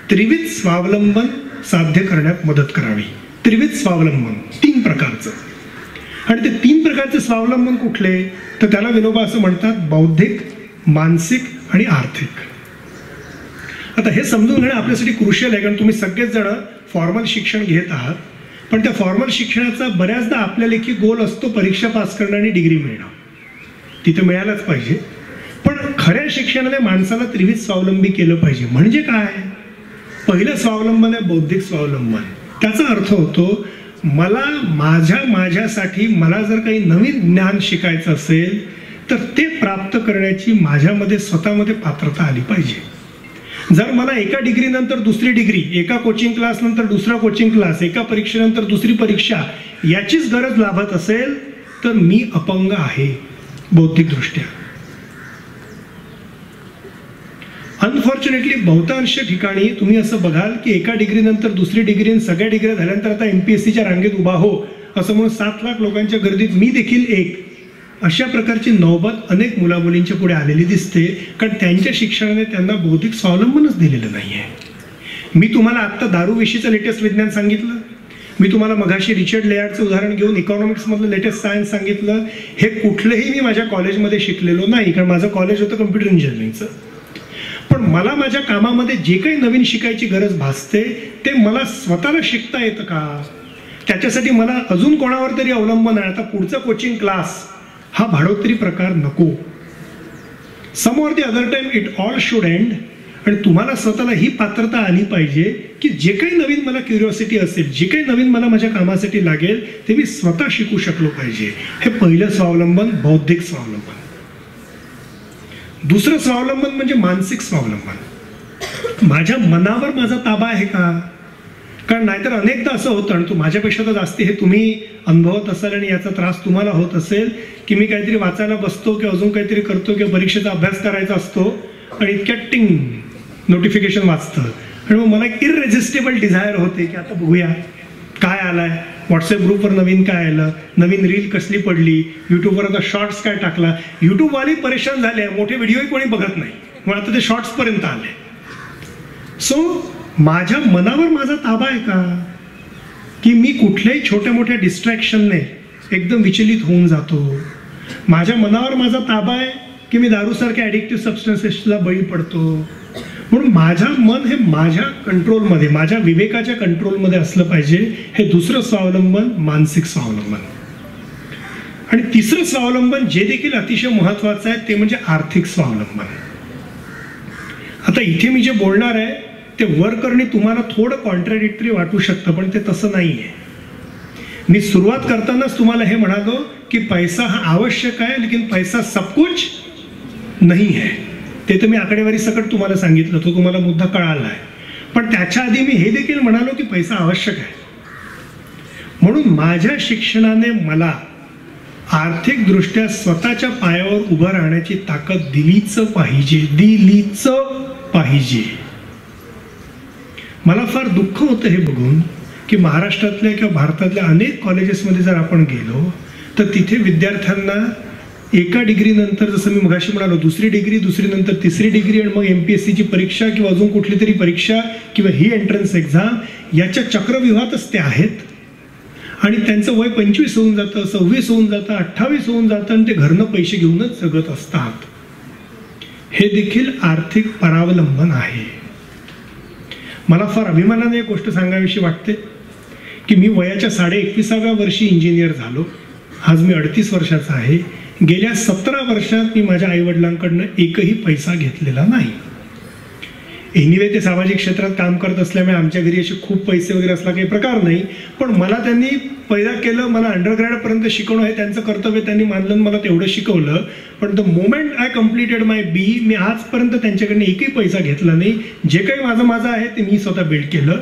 त्रिविध स्वावलंबन साध्य करण्यात मदत करावी. त्रिविध स्वावलंबन 3 प्रकारचं. आणि ते 3 प्रकारचे स्वावलंबन कुठले, तर त्याला विनोबा असं म्हणतात बौद्धिक, मानसिक आणि आर्थिक. आता हे समजून घेणं आपल्यासाठी क्रुशियल आहे, कारण तुम्ही सगळेच जण फॉर्मल शिक्षण घेत आहात, पण त्या फॉर्मल शिक्षणाचा बऱ्याचदा आपल्या लेखी गोल असतो परीक्षा पास करणं आणि डिग्री मिळणं. तिथे मिळायलाच पाहिजे. पण खऱ्या शिक्षणाने माणसाला त्रिविध स्वावलंबी केलं पाहिजे. म्हणजे काय, पहिलं स्वावलंबन आहे बौद्धिक स्वावलंबन. त्याचा अर्थ होतो मला माझ्यासाठी मला जर काही नवीन ज्ञान शिकायचं असेल तर ते प्राप्त करण्याची माझ्यामध्ये स्वतःमध्ये पात्रता आली पाहिजे. जर मला एका डिग्रीनंतर दुसरी डिग्री, एका कोचिंग क्लास नंतर दुसरा कोचिंग क्लास, एका परीक्षेनंतर दुसरी परीक्षा याचीच गरज लाभत असेल तर मी अपंग आहे बौद्धिकदृष्ट्या. अनफॉर्च्युनेटली बहुतांश ठिकाणी तुम्ही असं बघाल की एका डिग्रीनंतर दुसरी डिग्री, सगळ्या डिग्री झाल्यानंतर आता MPSCच्या रांगेत उभा हो असं म्हणून 7 लाख लोकांच्या गर्दीत मी देखील एक, अशा प्रकारची नौबत अनेक मुलामुलींच्या पुढे आलेली दिसते, कारण त्यांच्या शिक्षणाने त्यांना बौद्धिक स्वावलंबनच दिलेलं नाही आहे. मी तुम्हाला आत्ता दारूविषयीचं लेटेस्ट विज्ञान सांगितलं, मी तुम्हाला मघाशी रिचर्ड लेयार्डचं उदाहरण घेऊन इकॉनॉमिक्समधलं लेटेस्ट सायन्स सांगितलं. हे कुठलंही मी माझ्या कॉलेजमध्ये शिकलेलो नाही, कारण माझं कॉलेज होतं कम्प्युटर इंजिनिअरिंगचं. पण मला माझ्या कामामध्ये जे काही नवीन शिकायची गरज भासते ते मला स्वतःला शिकता येतं का, त्याच्यासाठी मला अजून कोणावर तरी अवलंबन आहे. आता पुढचा कोचिंग क्लास हा भाडोत्री प्रकार नको. Some or the other time it all should end. आणि तुम्हाला स्वतःला ही पात्रता आली पाहिजे की जे काही नवीन मला क्युरिओसिटी असेल, जे काही नवीन मला माझ्या कामासाठी लागेल ते मी स्वतः शिकू शकलो पाहिजे. हे पहिलं स्वावलंबन बौद्धिक स्वावलंबन. दुसरं स्वावलंबन म्हणजे मानसिक स्वावलंबन. माझ्या मनावर माझा ताबा आहे का, कारण नाहीतर अनेकदा असं होतं, आणि तो माझ्यापेक्षा तर जास्ती हे तुम्ही अनुभवत असाल आणि याचा त्रास तुम्हाला होत असेल की मी काहीतरी वाचायला बसतो किंवा अजून काहीतरी करतो किंवा परीक्षेचा अभ्यास करायचा असतो आणि इतक्या टिंग नोटिफिकेशन वाचतं आणि मग मला एक इररेझिस्टेबल डिझायर होते की आता बघूया काय आलाय, व्हॉट्सअप ग्रुपवर नवीन काय आलं, नवीन रील कसली पडली, यूट्यूबवर आता शॉर्ट्स काय टाकला. यूट्यूबवाले परेशान झाले, मोठे व्हिडिओही कोणी बघत नाही, मग आता ते शॉर्ट्सपर्यंत आले. सो माझ्या मनावर माझा ताबा आहे का, की मी कुठल्याही छोट्या मोठ्या डिस्ट्रॅक्शनने एकदम विचलित होऊन जातो. माझ्या मनावर माझा ताबा आहे की मी दारूसारख्या ॲडिक्टिव्ह सबस्टन्सेसला बळी पडतो. म्हणून माझं मन हे माझ्या कंट्रोलमध्ये, माझ्या विवेकाच्या कंट्रोलमध्ये असलं पाहिजे. हे दुसरं स्वावलंबन मानसिक स्वावलंबन. आणि तिसरं स्वावलंबन जे देखील अतिशय महत्वाचं आहे ते म्हणजे आर्थिक स्वावलंबन. आता इथे मी जे बोलणार आहे ते वर करणे तुम्हाला थोडं कॉन्ट्राडिक्टरी वाटू शकतं, पण ते तसं नाही आहे. मी सुरुवात करतानाच तुम्हाला हे म्हणालो की पैसा हा आवश्यक आहे, लेकिन पैसा सब कुछ नहीं है. ते तर मी आकडेवारी सकट तुम्हाला सांगितलं, तो तुम्हाला मुद्दा कळाला आहे. पण त्याच्या आधी मी हे देखील म्हणालो की पैसा आवश्यक आहे. म्हणून माझ्या शिक्षणाने मला आर्थिकदृष्ट्या स्वतःच्या पायावर उभं राहण्याची ताकद दिलीच पाहिजे. मला फार दुःख होतं हे बघून की महाराष्ट्रातल्या किंवा भारतातल्या अनेक कॉलेजेसमध्ये जर आपण गेलो तर तिथे विद्यार्थ्यांना एका डिग्री नंतर, जसं मी मगाशी म्हणालो, दुसरी डिग्री, दुसरी नंतर तिसरी डिग्री, आणि मग MPSCची परीक्षा किंवा अजून कुठली तरी परीक्षा किंवा ही एंट्रन्स एक्झाम, याच्या चक्रव्यूहातच ते आहेत. आणि त्यांचं वय 25 होऊन जातं, 26 होऊन जातं, 28 होऊन जातं, आणि ते घरनं पैसे घेऊनच जगत असतात. हे देखील आर्थिक परावलंबन आहे. मला फार अभिमानाने एक गोष्ट सांगावीशी वाटते की मी वयाच्या 21.5व्या वर्षी इंजिनियर झालो. आज मी 38 वर्षाचा आहे. गेल्या 17 वर्षात मी माझ्या आईवडिलांकडनं एकही पैसा घेतलेला नाही. एनिवे ते सामाजिक क्षेत्रात काम करत असल्यामुळे आमच्या घरी असे खूप पैसे वगैरे असला काही प्रकार नाही. पण मला त्यांनी पैदा केलं, मला अंडरग्रॅडपर्यंत शिकवणं हे त्यांचं कर्तव्य त्यांनी मानलं, मला तेवढं शिकवलं. पण the moment I completed my BE, मी आजपर्यंत त्यांच्याकडनं एकही पैसा घेतला नाही. जे काही माझं आहे ते मी स्वतः बिल्ड केलं.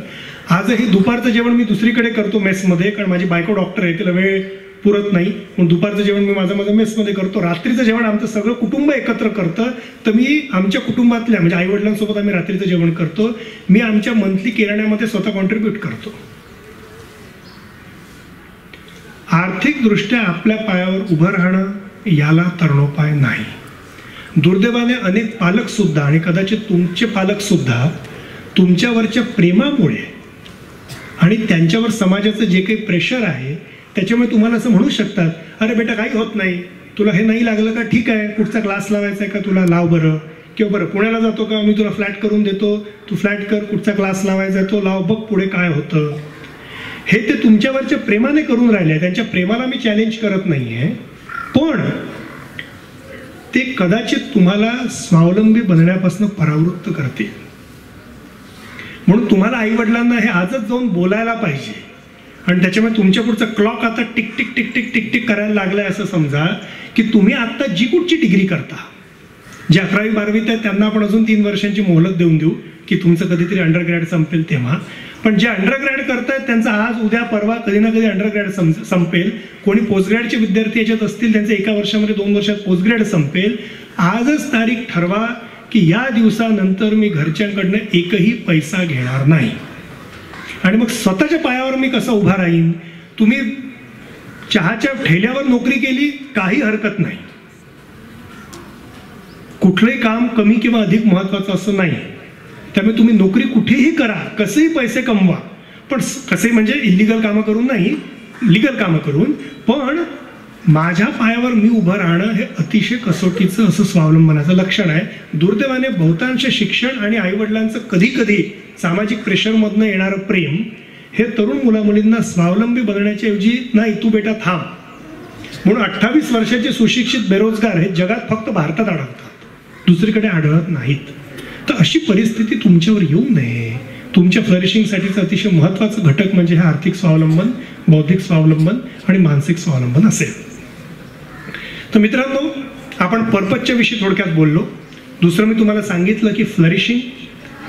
आजही दुपारचं जेवण मी दुसरीकडे करतो मेसमध्ये, कारण माझी बायको डॉक्टर आहे, तिला वेळ पुरत नाही. पण दुपारचं जेवण मी माझं मेसमध्ये करतो. रात्रीचं जेवण आमचं सगळं कुटुंब एकत्र करतं. तर मी आमच्या कुटुंबातल्या म्हणजे आईवडिलांसोबत आम्ही रात्रीचं जेवण करतो. मी आमच्या मंथली किराण्यामध्ये स्वतः कॉन्ट्रीब्यूट करतो. आर्थिकदृष्ट्या आपल्या पायावर उभं राहणं याला तरणोपाय नाही. दुर्दैवाने अनेक पालक सुद्धा, आणि कदाचित तुमचे पालक सुद्धा, तुमच्यावरच्या प्रेमामुळे आणि त्यांच्यावर समाजाचं जे काही प्रेशर आहे त्याच्यामुळे तुम्हाला असं म्हणू शकतात, अरे बेटा काही होत नाही, तुला हे नाही लागलं का, ठीक आहे, कुठचा क्लास लावायचा आहे का तुला, लाव बरं. किंवा बरं पुण्याला जातो का, मी तुला फ्लॅट करून देतो, तू फ्लॅट कर, कुठचा क्लास लावायचा आहे तो लाव, बघ पुढे काय होतं. हे ते तुमच्यावरच्या प्रेमाने करून राहिले. त्यांच्या प्रेमाला मी चॅलेंज करत नाहीये, पण ते कदाचित तुम्हाला स्वावलंबी बनण्यापासून परावृत्त करते. म्हणून तुम्हाला आई वडिलांना हे आजच जाऊन बोलायला पाहिजे. आणि त्याच्यामुळे तुमच्या पुढचा क्लॉक आता tick tick tick tick tick tick करायला लागलाय. असं समजा की तुम्ही आता जी कुठची डिग्री करता, जे 11वी 12वीत आहेत त्यांना आपण अजून 3 वर्षांची मोहलत देऊन देऊ की तुमचं कधीतरी अंडरग्रॅड संपेल तेव्हा. पण जे अंडरग्रॅड करतायत त्यांचा आज उद्या परवा कधी ना कधी अंडरग्रॅड संपेल. कोणी पोस्टग्रॅडचे विद्यार्थी याच्यात असतील, त्यांचं 1 वर्षामध्ये 2 वर्षात पोस्टग्रॅड संपेल. आजच तारीख ठरवा की या दिवसानंतर मी घरच्यांकडनं एकही पैसा घेणार नाही. आणि मग स्वतःच्या पायावर मी कसं उभा राहीन. तुम्ही चहाच्या ठेल्यावर नोकरी केली काही हरकत नाही. कुठलंही काम कमी किंवा अधिक महत्वाचं असं नाही. त्यामुळे तुम्ही नोकरी कुठेही करा, कसेही पैसे कमवा, पण कसे म्हणजे इलिगल कामं करून नाही, लिगल कामं करून. पण माझ्या पायावर मी उभं राहणं हे अतिशय कसोटीचं असं स्वावलंबनाचं लक्षण आहे. दुर्दैवाने बहुतांश शिक्षण आणि आईवडिलांचं कधी कधी सामाजिक प्रेशरमधनं येणारं प्रेम हे तरुण मुलामुलींना स्वावलंबी बनण्याच्या ऐवजी नाही तू बेटा थांब म्हणून 28 वर्षाचे सुशिक्षित बेरोजगार हे जगात फक्त भारतात आढळतात, दुसरीकडे आढळत नाहीत. तर अशी परिस्थिती तुमच्यावर येऊ नये. तुमच्या फ्लरिशिंगसाठीचं अतिशय महत्त्वाचं घटक म्हणजे हे आर्थिक स्वावलंबन, बौद्धिक स्वावलंबन आणि मानसिक स्वावलंबन असेल. तर मित्रांनो, आपण पर्पजच्या विषयी थोडक्यात बोललो. दुसरं मी तुम्हाला सांगितलं की फ्लरिशिंग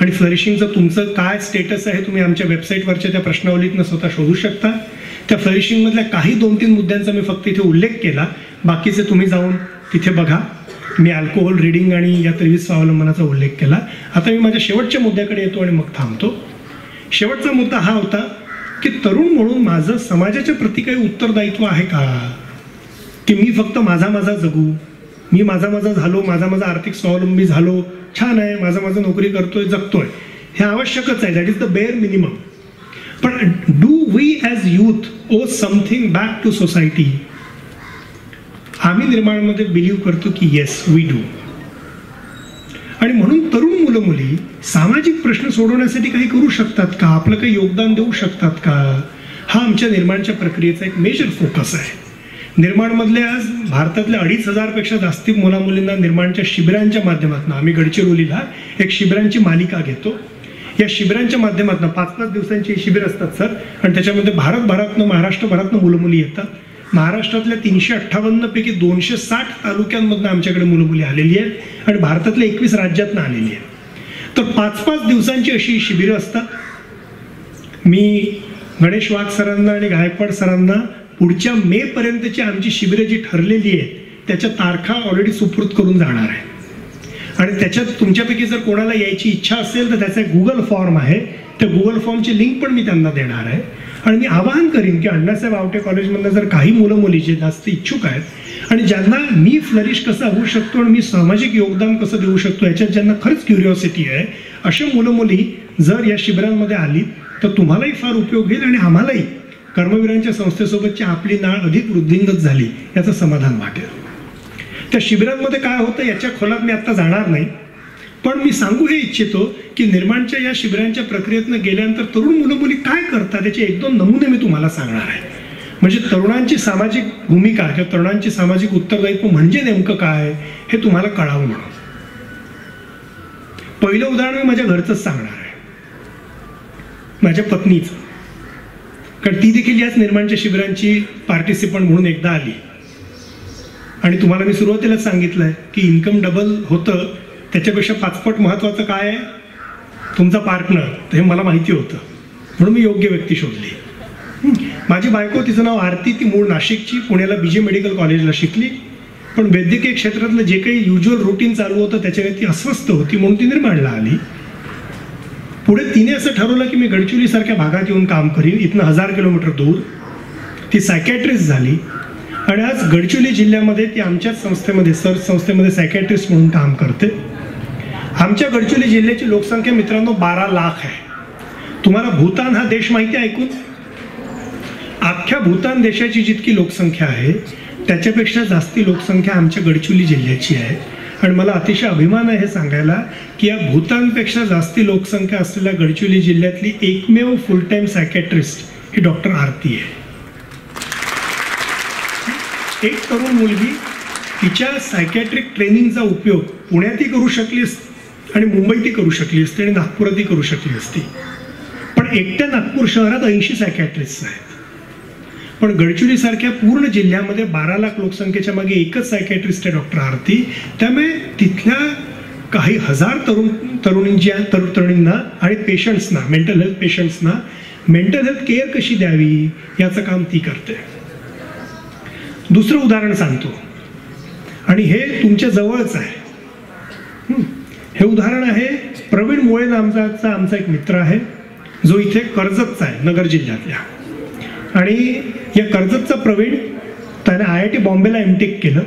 आणि फ्लरिशिंगचं तुमचं काय स्टेटस आहे तुम्ही आमच्या वेबसाईटवरच्या त्या प्रश्नावलीतनं स्वतः शोधू शकता. त्या फ्लरिशिंगमधल्या काही 2-3 मुद्द्यांचा मी फक्त इथे उल्लेख केला, बाकीचे तुम्ही जाऊन तिथे बघा. मी अल्कोहोल, रीडिंग आणि या 23 स्वावलंबनाचा उल्लेख केला. आता मी माझ्या शेवटच्या मुद्द्याकडे येतो आणि मग थांबतो. शेवटचा मुद्दा हा होता की तरुण म्हणून माझं समाजाच्या प्रती काही उत्तरदायित्व आहे का, की मी फक्त माझा जगू, मी माझा झालो, माझा आर्थिक स्वावलंबी झालो, छान आहे, माझा नोकरी करतोय, जगतोय, हे आवश्यकच आहे, that is the bare minimum. पण do we as youth owe something back to society. आम्ही निर्माणमध्ये बिलीव्ह करतो की येस वी डू. आणि म्हणून तरुण मुलं मुली सामाजिक प्रश्न सोडवण्यासाठी काही करू शकतात का, आपलं काही योगदान देऊ शकतात का, हा आमच्या निर्माणच्या प्रक्रियेचा एक मेजर फोकस आहे. निर्माणमधल्या आज भारतातल्या 2,500 पेक्षा जास्ती मुलामुलींना निर्माणच्या शिबिरांच्या माध्यमातून आम्ही गडचिरोलीला एक शिबिरांची मालिका घेतो. या शिबिरांच्या माध्यमातून 5-5 दिवसांची शिबिर असतात सर, आणि त्याच्यामध्ये भारतभरातनं, महाराष्ट्रभरातनं मुलं मुली येतात. महाराष्ट्रातल्या 358 पैकी 260 तालुक्यांमधनं आमच्याकडे मुलं मुली आलेली आहेत आणि भारतातल्या 21 राज्यातनं आलेली आहेत. तर 5-5 दिवसांची अशी शिबिरं असतात. मी गणेश वाघ सरांना आणि गायकवाड सरांना पुढच्या मे पर्यंतची आमची शिबिरं जी ठरलेली आहेत त्याच्या तारखा ऑलरेडी सुपूर्द करून जाणार आहे. आणि त्याच्यात तुमच्यापैकी जर कोणाला यायची इच्छा असेल तर त्याचा एक गुगल फॉर्म आहे, त्या गुगल फॉर्मची लिंक पण मी त्यांना देणार आहे. आणि मी आवाहन करीन की अण्णासाहेब आवटे कॉलेजमधनं जर काही मुलं मुली जे जास्त इच्छुक आहेत आणि ज्यांना मी फ्लरिश कसं होऊ शकतो आणि मी सामाजिक योगदान कसं देऊ शकतो याच्यात ज्यांना खरंच क्युरिओसिटी आहे, अशा मुलं मुली जर या शिबिरांमध्ये आली तर तुम्हालाही फार उपयोग होईल आणि आम्हालाही कर्मवीरांच्या संस्थेसोबतची आपली नाळ अधिक वृद्धिंगत झाली याचं समाधान वाटेल. त्या शिबिरांमध्ये काय होतं याच्या खोलात मी आता जाणार नाही, पण मी सांगू हे इच्छितो की निर्माणच्या या शिबिरांच्या प्रक्रियेतनं गेल्यानंतर तरुण मुलं मुली काय करतात याचे 1-2 नमुने मी तुम्हाला सांगणार आहे. म्हणजे तरुणांची सामाजिक भूमिका किंवा तरुणांची सामाजिक उत्तरदायित्व म्हणजे नेमकं काय हे तुम्हाला कळावं म्हणून. पहिलं उदाहरण मी माझ्या घरचंच सांगणार आहे, माझ्या पत्नीचं. कारण ती देखील याच निर्माणच्या शिबिरांची पार्टिसिपंट म्हणून एकदा आली. आणि तुम्हाला मी सुरुवातीलाच सांगितलंय की इन्कम डबल होतं त्याच्यापेक्षा 5 पट महत्वाचं काय आहे, तुमचा पार्टनर. तर हे मला माहिती होतं म्हणून मी योग्य व्यक्ती शोधली. माझी बायको, तिचं नाव आरती, ती मूळ नाशिकची, पुण्याला BJ मेडिकल कॉलेजला शिकली. पण वैद्यकीय क्षेत्रातलं जे काही युज्युअल रुटीन चालू होतं त्याच्याने ती अस्वस्थ होती म्हणून ती निर्माणला आली. पुढे तिने असं ठरवलं की मी गडचिरोलीसारख्या भागात येऊन काम करीन, इथनं 1000 किलोमीटर दूर. ती सायकॅट्रिस्ट झाली आणि आज गडचिरोली जिल्ह्यामध्ये ती आमच्याच संस्थेमध्ये, सर्च संस्थेमध्ये सायकॅट्रिस्ट म्हणून काम करते. आमच्या गडचिरोली जिल्ह्याची लोकसंख्या मित्रांनो 12 लाख आहे. तुम्हाला भूतान हा देश माहिती आहे ऐकून? अख्ख्या भूतान देशाची जितकी लोकसंख्या आहे त्याच्यापेक्षा जास्ती लोकसंख्या आमच्या गडचिरोली जिल्ह्याची आहे. आणि मला अतिशय अभिमान आहे हे सांगायला की या भूतानपेक्षा जास्ती लोकसंख्या असलेल्या गडचिरोली जिल्ह्यातली एकमेव फुल टाइम सायकॅट्रिस्ट ही डॉक्टर आरती आहे. एक तरुण मुलगी तिच्या सायकॅट्रिक ट्रेनिंगचा उपयोग पुण्यातही करू शकली असती आणि मुंबईतही करू शकली असती आणि नागपुरातही करू शकली असती. पण एकट्या नागपूर शहरात 80 सायकॅट्रिस्ट आहेत. पण गडचिरोलीसारख्या पूर्ण जिल्ह्यामध्ये 12 लाख लोकसंख्येच्या मागे एकच सायकॅट्रिस्ट आहे डॉक्टर आरती. त्यामुळे तिथल्या काही हजार तरुणींना आणि पेशंट्सना, मेंटल हेल्थ पेशंट्सना मेंटल हेल्थ केअर कशी द्यावी याचं काम ती करते. दुसरं उदाहरण सांगतो आणि हे तुमच्या जवळच आहे. हे उदाहरण आहे प्रवीण मोळे नामचा आमचा एक मित्र आहे जो इथे कर्जतचा आहे, नगर जिल्ह्यातल्या. आणि या कर्जतचा प्रवीण, त्याने IIT बॉम्बेला MTech केलं.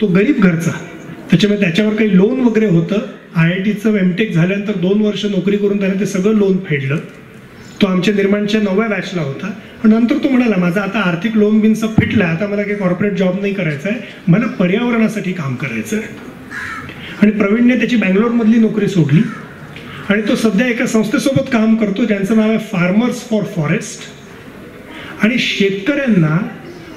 तो गरीब घरचा, त्याच्यामुळे त्याच्यावर काही लोन वगैरे होतं. IITचं MTech झाल्यानंतर 2 वर्ष नोकरी करून त्याने ते सगळं लोन फेडलं. तो आमच्या निर्माणच्या 9व्या बॅचला होता. पण नंतर तो म्हणाला माझा आता आर्थिक लोन बिन सब फिटला, आता मला काही कॉर्पोरेट जॉब नाही करायचा आहे, मला पर्यावरणासाठी काम करायचं आहे. आणि प्रवीणने त्याची बँगलोरमधली नोकरी सोडली आणि तो सध्या एका संस्थेसोबत काम करतो ज्यांचं नाव आहे फार्मर्स फॉर फॉरेस्ट. आणि शेतकऱ्यांना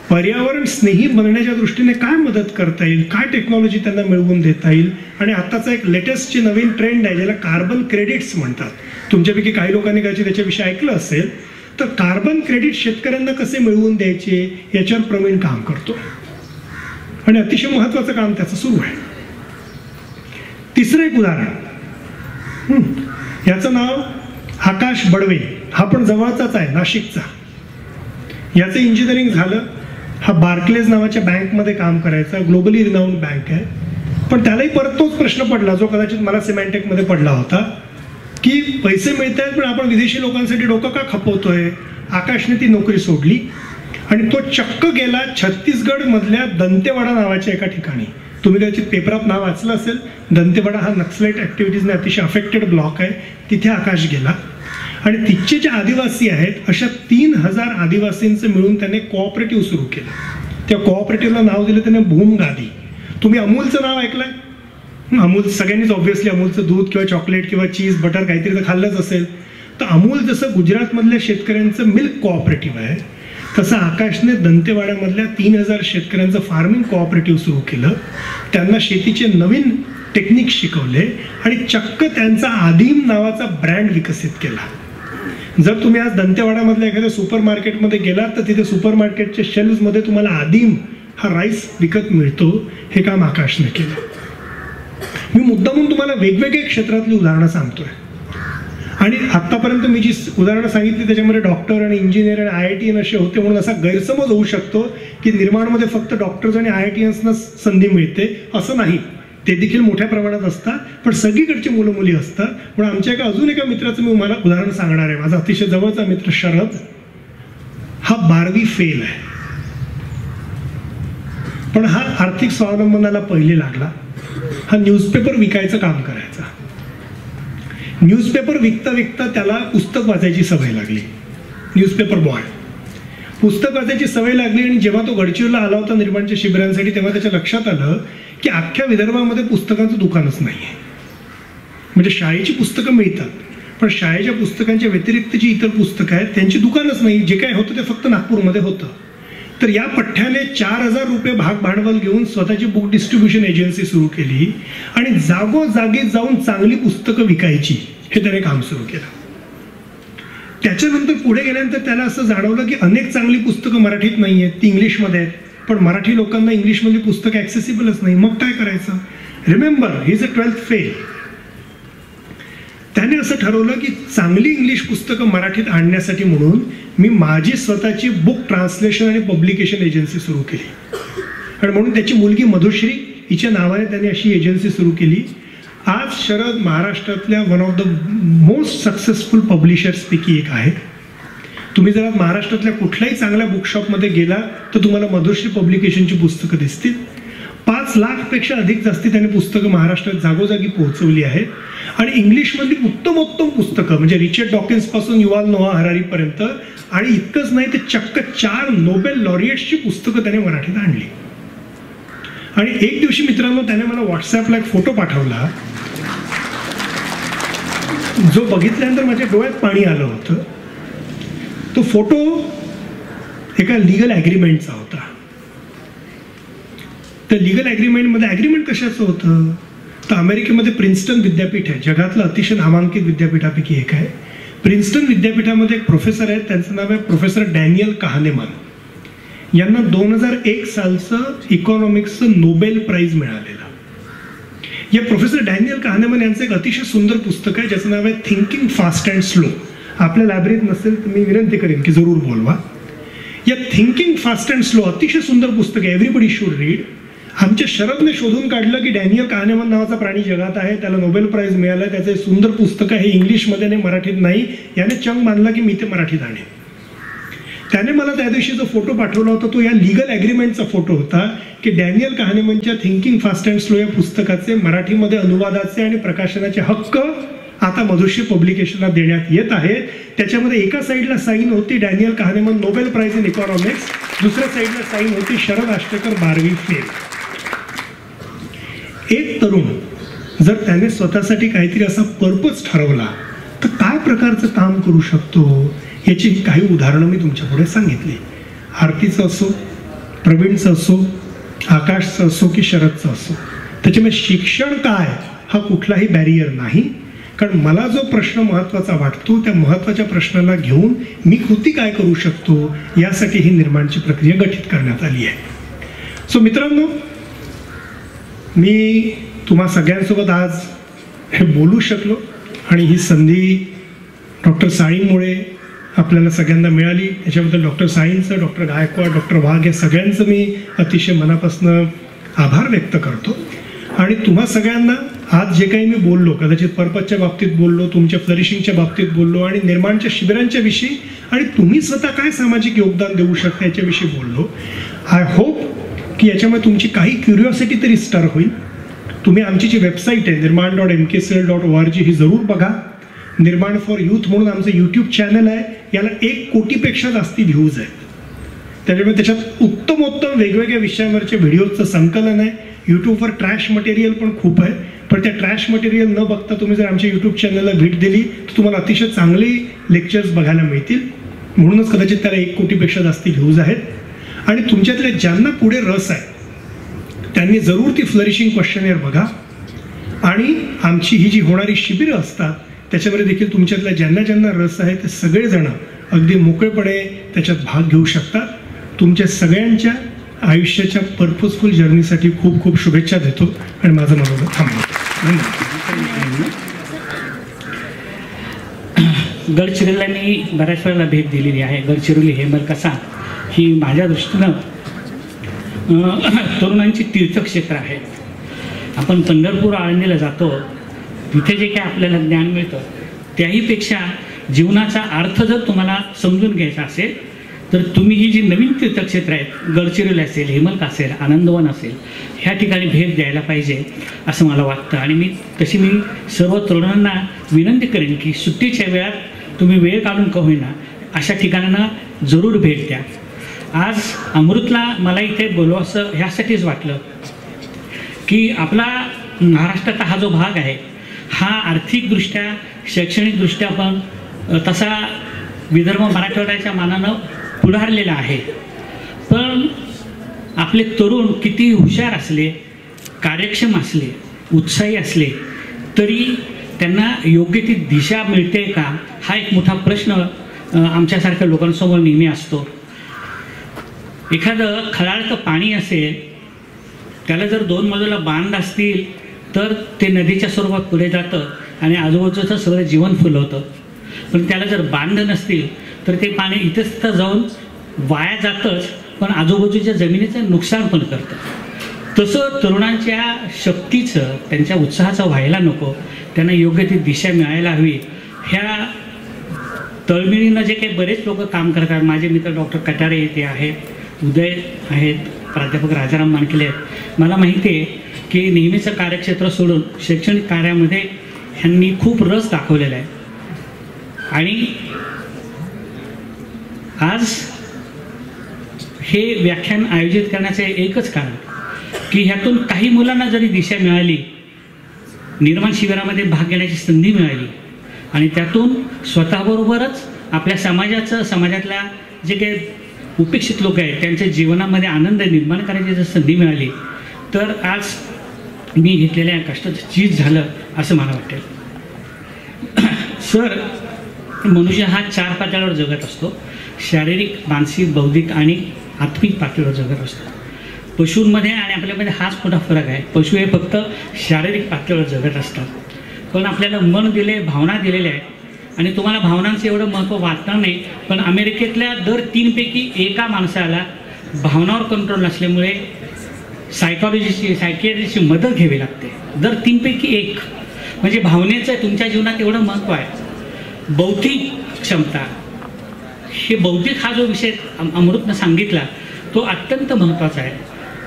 पर्यावरण स्नेही बनण्याच्या दृष्टीने काय मदत करता येईल, काय टेक्नॉलॉजी त्यांना मिळवून देता येईल. आणि आताचा एक लेटेस्टची नवीन ट्रेंड आहे ज्याला कार्बन क्रेडिट्स म्हणतात. तुमच्यापैकी काही लोकांनी कदाचित त्याच्याविषयी ऐकलं असेल. तर कार्बन क्रेडिट शेतकऱ्यांना कसे मिळवून द्यायचे याच्यावर प्रवीण काम करतो आणि अतिशय महत्वाचं काम त्याचं सुरू आहे. तिसरं एक उदाहरण, याचं नाव आकाश बडवे. हा पण जवळचाच आहे, नाशिकचा. याचं इंजिनिअरिंग झालं. हा बार्कलेज नावाच्या बँकमध्ये काम करायचा, ग्लोबली रिनाऊंड बँक आहे. पण त्यालाही परत तोच प्रश्न पडला जो कदाचित मला सिमॅन्टेकमध्ये पडला होता की पैसे मिळत आहेत पण आपण विदेशी लोकांसाठी डोकं का खपवतोय. आकाशने ती नोकरी सोडली आणि तो चक्क गेला छत्तीसगडमधल्या दंतेवाडा नावाच्या एका ठिकाणी. तुम्ही कदाचित पेपरात नाव वाचलं असेल. दंतेवाडा हा नक्सलाइट ॲक्टिव्हिटीजने अतिशय अफेक्टेड ब्लॉक आहे. तिथे आकाश गेला आणि तिथचे जे आदिवासी आहेत अशा 3000 आदिवासींचं मिळून त्याने कोऑपरेटिव्ह सुरू केलं. त्या कोऑपरेटिव्हला नाव दिलं त्याने भूमगादी. तुम्ही अमूलचं नाव ऐकलंय? अमूल सगळ्यांनीच ऑब्व्हियसली अमूलचं दूध किंवा चॉकलेट किंवा चीज बटर काहीतरी तर खाल्लंच असेल. तर अमूल जसं गुजरातमधल्या शेतकऱ्यांचं मिल्क कोऑपरेटिव्ह आहे तसं आकाशने दंतेवाड्यामधल्या 3000 शेतकऱ्यांचं फार्मिंग कोऑपरेटिव्ह सुरू केलं. त्यांना शेतीचे नवीन टेक्निक शिकवले आणि चक्क त्यांचा आदिम नावाचा ब्रँड विकसित केला. जर तुम्ही आज दंतेवाड्यामधल्या एखाद्या सुपर मार्केटमध्ये गेलात तर तिथे सुपर मार्केटच्या शेल्फ्समध्ये तुम्हाला आदिम हा राईस विकत मिळतो. हे काम आकाशने केलं. मी मुद्दामून तुम्हाला वेगवेगळ्या क्षेत्रातली उदाहरणं सांगतोय. आणि आत्तापर्यंत मी जी उदाहरणं सांगितली त्याच्यामध्ये डॉक्टर आणि इंजिनियर आणि IITian असे होते म्हणून असा गैरसमज होऊ शकतो की निर्माणमध्ये फक्त डॉक्टर्स आणि IITiansना संधी मिळते. असं नाही, ते देखील मोठ्या प्रमाणात असतात, पण सगळीकडची मुलं मुली असतात. पण आमच्या अजून एका मित्राचं मी तुम्हाला उदाहरण सांगणार आहे. माझा अतिशय जवळचा मित्र शरद, हा 12वी फेल आहे, पण हा आर्थिक स्वावलंबनाला पहिले लागला. हा न्यूजपेपर विकायचं काम करायचा. न्यूजपेपर विकता विकता त्याला पुस्तक वाचायची सवय लागली. न्यूजपेपर बॉय, पुस्तक वाचायची सवय लागली. आणि जेव्हा तो गडचिरोलीला आला होता निर्माणच्या शिबिरांसाठी, तेव्हा त्याच्या लक्षात आलं की अख्ख्या विदर्भामध्ये पुस्तकांचं दुकानच नाही आहे. म्हणजे शाळेची पुस्तकं मिळतात, पण शाळेच्या पुस्तकांच्या व्यतिरिक्त जी इतर पुस्तकं आहेत त्यांची दुकानच नाही. जे काय होतं ते फक्त नागपूरमध्ये होतं. तर या पठ्ठ्याने 4,000 रुपये भाग भांडवल घेऊन स्वतःची बुक डिस्ट्रीब्युशन एजन्सी सुरू केली आणि जागोजागी जाऊन चांगली पुस्तकं विकायची, हे त्याने काम सुरू केलं. त्याच्यानंतर पुढे गेल्यानंतर त्याला असं जाणवलं की अनेक चांगली पुस्तकं मराठीत नाही आहेत, ती इंग्लिशमध्ये आहेत, पण मराठी लोकांना इंग्लिशमधली पुस्तकं ॲक्सेसिबलच नाही. मग काय करायचं? Remember, he is a 12th fail. त्याने असं ठरवलं की चांगली इंग्लिश पुस्तकं मराठीत आणण्यासाठी म्हणून मी माझी स्वतःची बुक ट्रान्सलेशन आणि पब्लिकेशन एजन्सी सुरू केली. आणि म्हणून त्याची मुलगी मधुश्री हिच्या नावाने त्यांनी अशी एजन्सी सुरू केली. आज शरद महाराष्ट्रातल्या one of the most successful पब्लिशर्सपैकी एक आहे. तुम्ही जर महाराष्ट्रातल्या कुठल्याही चांगल्या बुकशॉपमध्ये गेला तर तुम्हाला मधुश्री पब्लिकेशनची पुस्तकं दिसतील. 5 लाखपेक्षा अधिक जास्ती त्याने पुस्तकं महाराष्ट्रात जागोजागी पोहोचवली आहेत. आणि इंग्लिशमधली उत्तमोत्तम पुस्तकं म्हणजे रिचर्ड डॉकिन्स पासून युवाल नोआ हरारीपर्यंत, आणि इतकंच नाही तर चक्क 4 नोबेल लॉरिएट्सची पुस्तकं त्याने मराठीत आणली. आणि एक दिवशी मित्रांनो त्याने मला व्हॉट्सॲपला एक फोटो पाठवला, जो बघितल्यानंतर माझ्या डोळ्यात पाणी आलं होतं. तो फोटो एका लीगल ॲग्रीमेंटचा होता. त्या लीगल ॲग्रीमेंटमध्ये ॲग्रीमेंट कशाचं होतं तर अमेरिकेमध्ये प्रिन्स्टन विद्यापीठ आहे, जगातलं अतिशय नामांकित विद्यापीठापैकी एक आहे. प्रिन्स्टन विद्यापीठामध्ये एक प्रोफेसर आहेत, त्यांचं नाव आहे प्रोफेसर डॅनियल काहनेमान. यांना 2001 सालचं इकॉनॉमिक्सचं नोबेल प्राइज मिळालेलं. या प्रोफेसर डॅनियल काहनेमान यांचं एक अतिशय सुंदर पुस्तक आहे ज्याचं नाव आहे थिंकिंग फास्ट अँड स्लो. आपल्या लायब्ररीत नसेल तर मी विनंती करेन की जरूर बोलवा. या थिंकिंग फास्ट अँड स्लो अतिशय सुंदर पुस्तक आहे, एव्हरीबडी शुड रीड. आमच्या शरदने शोधून काढलं की डॅनियल काहनेमान नावाचा प्राणी जगात आहे, त्याला नोबेल प्राइज मिळाला, त्याचं सुंदर पुस्तक आहे, इंग्लिशमध्ये नाही मराठीत नाही. याने चंग बांधला की मी ते मराठीत आणेन. त्याने मला त्या दिवशी जो फोटो पाठवला होता तो या लीगल ॲग्रीमेंटचा फोटो होता की डॅनियल काहनेमानच्या थिंकिंग फास्ट अँड स्लो या पुस्तकाचे मराठीमध्ये अनुवादाचे आणि प्रकाशनाचे हक्क आता मधुश्री पब्लिकेशनला देण्यात येत आहेत. त्याच्यामध्ये एका साईडला साईन होती Daniel Kahneman Nobel prize in economics, दुसऱ्या साईडला साईन होती शरद आष्टेकर 12वी फेल. एक तरुण जर त्याने स्वतःसाठी काहीतरी असा पर्पज ठरवला तर काय प्रकारचं काम करू शकतो याची काही उदाहरणं मी तुमच्या पुढे सांगितली. आरतीचं असो, प्रवीणचं असो, आकाशचं असो की शरदचं असो, त्याच्यामुळे शिक्षण काय हा कुठलाही बॅरियर नाही. कारण मला जो प्रश्न महत्त्वाचा वाटतो त्या महत्त्वाच्या प्रश्नाला घेऊन मी कृती काय करू शकतो यासाठी ही निर्माणची प्रक्रिया गठीत करण्यात आली आहे. सो मित्रांनो, मी तुम्हा सगळ्यांसोबत आज हे बोलू शकलो आणि ही संधी डॉक्टर साळींमुळे आपल्याला सगळ्यांना मिळाली. याच्याबद्दल डॉक्टर साळींचं, डॉक्टर गायकवाड, डॉक्टर वाघ या सगळ्यांचं मी अतिशय मनापासून आभार व्यक्त करतो. आणि तुम्हा सगळ्यांना आज जे काही मी बोललो, कदाचित पर्पजच्या बाबतीत बोललो, तुमच्या फ्लरिशिंगच्या बाबतीत बोललो आणि निर्माणच्या शिबिरांच्या विषयी आणि तुम्ही स्वतः काय सामाजिक योगदान देऊ शकता याच्याविषयी बोललो. आय होप की याच्यामुळे तुमची काही क्युरिओसिटी तरी स्टर होईल. तुम्ही आमची जी वेबसाईट आहे nirman.mkcl.org ही जरूर बघा. निर्माण फॉर यूथ म्हणून आमचं यूट्यूब चॅनल आहे, याला 1 कोटीपेक्षा जास्ती व्ह्यूज आहेत. त्याच्यामुळे त्याच्यात उत्तमोत्तम वेगवेगळ्या विषयांवरच्या व्हिडिओचं संकलन आहे. यूट्यूबवर ट्रॅश मटेरियल पण खूप आहे, पण त्या ट्रॅश मटेरियल न बघता तुम्ही जर आमच्या यूट्यूब चॅनलला भेट दिली तर तुम्हाला अतिशय चांगले लेक्चर्स बघायला मिळतील. म्हणूनच कदाचित त्याला 1 कोटीपेक्षा जास्ती व्ह्यूज आहेत. आणि तुमच्यातल्या ज्यांना पुढे रस आहे त्यांनी जरूर ती फ्लरिशिंग क्वेश्चनर बघा. आणि आमची ही जी होणारी शिबिरं असतात त्याच्यामध्ये देखील तुमच्यातल्या ज्यांना ज्यांना रस आहे ते सगळेजण अगदी मोकळेपणे त्याच्यात भाग घेऊ शकतात. तुमच्या सगळ्यांच्या आयुष्याच्या पर्पजफुल जर्नीसाठी खूप खूप शुभेच्छा देतो आणि माझं मनोगत थांबवतो. गडचिरोलीला मी बऱ्याच वेळेला भेट दिलेली आहे. गडचिरोली हेमलकसा ही माझ्या दृष्टीनं तरुणांची तीर्थक्षेत्र आहे. आपण पंढरपूर आळंदीला जातो, तिथे जे काही आपल्याला ज्ञान मिळतं त्याहीपेक्षा जीवनाचा अर्थ जर तुम्हाला समजून घ्यायचा असेल तर तुम्ही ही जी नवीन तीर्थक्षेत्र आहेत, गडचिरोली असेल, हेमलकसा असेल, आनंदवन असेल, ह्या ठिकाणी भेट द्यायला पाहिजे असं मला वाटतं. आणि मी सर्व तरुणांना विनंती करेन की सुट्टीच्या वेळात तुम्ही वेळ काढून का होईना अशा ठिकाणांना जरूर भेट द्या. आज अमृतला मला इथे बोलवासं ह्यासाठीच वाटलं की आपला महाराष्ट्राचा हा जो भाग आहे हा आर्थिकदृष्ट्या, शैक्षणिकदृष्ट्या पण तसा विदर्भ मराठवाड्याच्या मानानं पुढारलेला आहे. पण आपले तरुण किती हुशार असले, कार्यक्षम असले, उत्साही असले तरी त्यांना योग्य ती दिशा मिळते का, हा एक मोठा प्रश्न आमच्यासारख्या लोकांसमोर नेहमी असतो. एखादं खळाळतं पाणी असेल, त्याला जर 2 बाजूला बांध असतील तर ते नदीच्या स्वरूपात पुढे जातं आणि आजूबाजूचं सगळं जीवन फुलवतं. पण त्याला जर बांध नसतील तर ते पाणी इथंच तिथं जाऊन वाया जातंच, पण आजूबाजूच्या जमिनीचं नुकसान पण करतं. तसं तरुणांच्या शक्तीचं, त्यांच्या उत्साहाचं व्हायला नको, त्यांना योग्य ती दिशा मिळायला हवी. ह्या तळमिळीनं जे काही बरेच लोक काम करतात, माझे मित्र डॉक्टर कटारे येथे आहेत, उदय आहेत, प्राध्यापक राजाराम मानकेले आहेत, मला माहिती आहे की नेहमीचं कार्यक्षेत्र सोडून शैक्षणिक कार्यामध्ये ह्यांनी खूप रस दाखवलेला आहे. आणि आज हे व्याख्यान आयोजित करण्याचे एकच कारण की ह्यातून काही मुलांना जरी दिशा मिळाली, निर्माण शिबिरामध्ये भाग घेण्याची संधी मिळाली आणि त्यातून स्वतःबरोबरच आपल्या समाजातल्या जे काही उपेक्षित लोक आहेत त्यांच्या जीवनामध्ये आनंद निर्माण करायची जर संधी मिळाली तर आज मी घेतलेल्या कष्टाचं चीज झालं असं मला वाटेल. सर, मनुष्य हा 4 पातळीवर जगत असतो. शारीरिक, मानसिक, बौद्धिक आणि आत्मिक पातळीवर जगत असतो. पशूंमध्ये आणि आपल्यामध्ये हाच मोठा फरक आहे. पशु हे फक्त शारीरिक पातळीवर जगत असतात, पण आपल्याला मन दिले, भावना दिलेल्या आहेत. आणि तुम्हाला भावनांचं एवढं महत्त्व वाटणार नाही, पण अमेरिकेतल्या दर 3 पैकी एका माणसाला भावनावर कंट्रोल नसल्यामुळे सायकियाट्रिस्टची मदत घ्यावी लागते. दर 3 पैकी 1 म्हणजे भावनेचं तुमच्या जीवनात एवढं महत्त्व आहे. बौद्धिक क्षमता, हे बौद्धिक हा जो विषय अमृतनं सांगितला तो अत्यंत महत्त्वाचा आहे.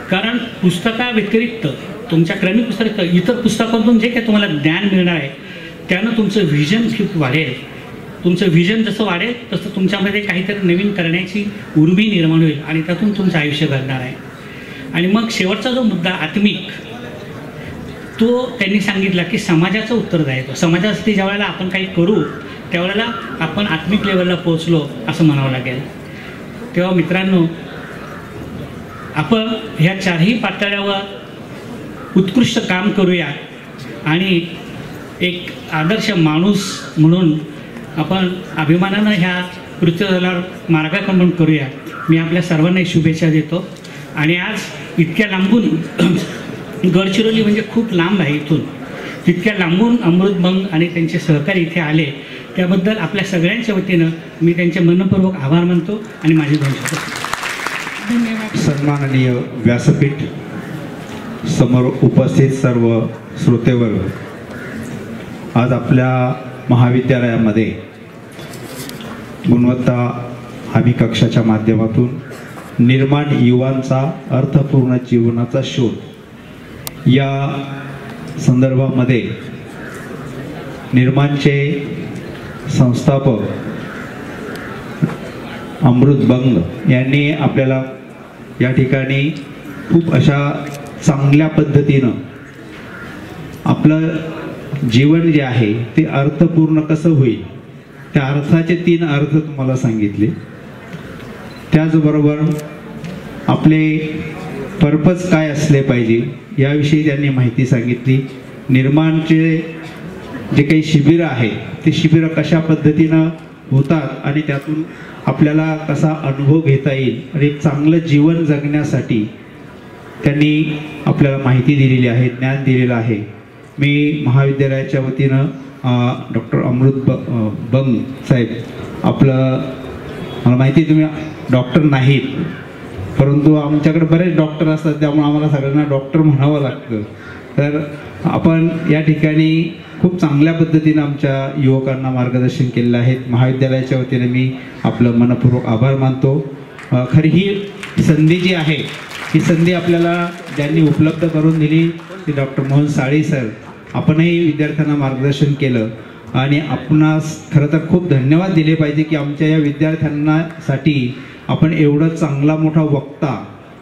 कारण पुस्तकाव्यतिरिक्त, तुमच्या क्रमिक पुस्तक इतर पुस्तकातून जे काही तुम्हाला ज्ञान मिळणार आहे त्यानं तुमचं व्हिजन खूप वाढेल. तुमचं व्हिजन जसं वाढेल तसं तुमच्यामध्ये काहीतरी नवीन करण्याची उर्मी निर्माण होईल आणि त्यातून तुमचं आयुष्य घडणार आहे. आणि मग शेवटचा जो मुद्दा आत्मिक, तो त्यांनी सांगितला की समाजाचं उत्तरदायित्व. समाजासाठी ज्या वेळेला आपण काही करू त्यावेळेला आपण आत्मिक लेवलला पोहोचलो असं म्हणावं लागेल. तेव्हा मित्रांनो, आपण ह्या 4ही पातळ्यावर उत्कृष्ट काम करूया आणि एक आदर्श माणूस म्हणून आपण अभिमानानं ह्या पृथ्वीतलावर मार्गक्रमण करूया. मी आपल्या सर्वांना शुभेच्छा देतो. आणि आज इतक्या लांबून, गडचिरोली म्हणजे खूप लांब आहे इथून, तितक्या लांबून अमृतभंग आणि त्यांचे सहकारी इथे आले त्याबद्दल आपल्या सगळ्यांच्या वतीनं मी त्यांचे मनपूर्वक आभार मानतो आणि माझे धन्यवाद. सन्माननीय व्यासपीठ, समोर उपस्थित सर्व श्रोतेवर्ग, आज आपल्या महाविद्यालयामध्ये गुणवत्ता हमी कक्षाच्या माध्यमातून निर्माण युवांचा अर्थपूर्ण जीवनाचा शोध या संदर्भामध्ये निर्माणचे संस्थापक अमृत बंग यांनी आपल्याला या ठिकाणी खूप अशा चांगल्या पद्धतीनं आपलं जीवन जे आहे ते अर्थपूर्ण कसं होईल त्या अर्थाचे 3 अर्थ तुम्हाला सांगितले. त्याचबरोबर आपले पर्पज काय असले पाहिजे याविषयी त्यांनी माहिती सांगितली. निर्माणचे जे काही शिबिरं आहेत ते शिबिरं कशा पद्धतीनं होतात आणि त्यातून आपल्याला कसा अनुभव घेता येईल आणि एक चांगलं जीवन जगण्यासाठी त्यांनी आपल्याला माहिती दिलेली आहे, ज्ञान दिलेलं आहे. मी महाविद्यालयाच्या वतीनं डॉक्टर अमृत बंग साहेब, आपलं मला माहिती आहे तुम्ही डॉक्टर नाहीत, परंतु आमच्याकडे बरेच डॉक्टर असतात, त्यामुळे आम्हाला सगळ्यांना डॉक्टर म्हणावं लागतं. तर आपण या ठिकाणी खूप चांगल्या पद्धतीनं आमच्या युवकांना मार्गदर्शन केलेलं आहे. महाविद्यालयाच्या वतीने मी आपलं मनपूर्वक आभार मानतो. खरी ही संधी जी आहे, ही संधी आपल्याला ज्यांनी उपलब्ध करून दिली ती डॉक्टर मोहन साळी सर. आपणही विद्यार्थ्यांना मार्गदर्शन केलं आणि आपणास खरं तर खूप धन्यवाद दिले पाहिजे की आमच्या या विद्यार्थ्यांनासाठी आपण एवढं चांगला मोठा वक्ता,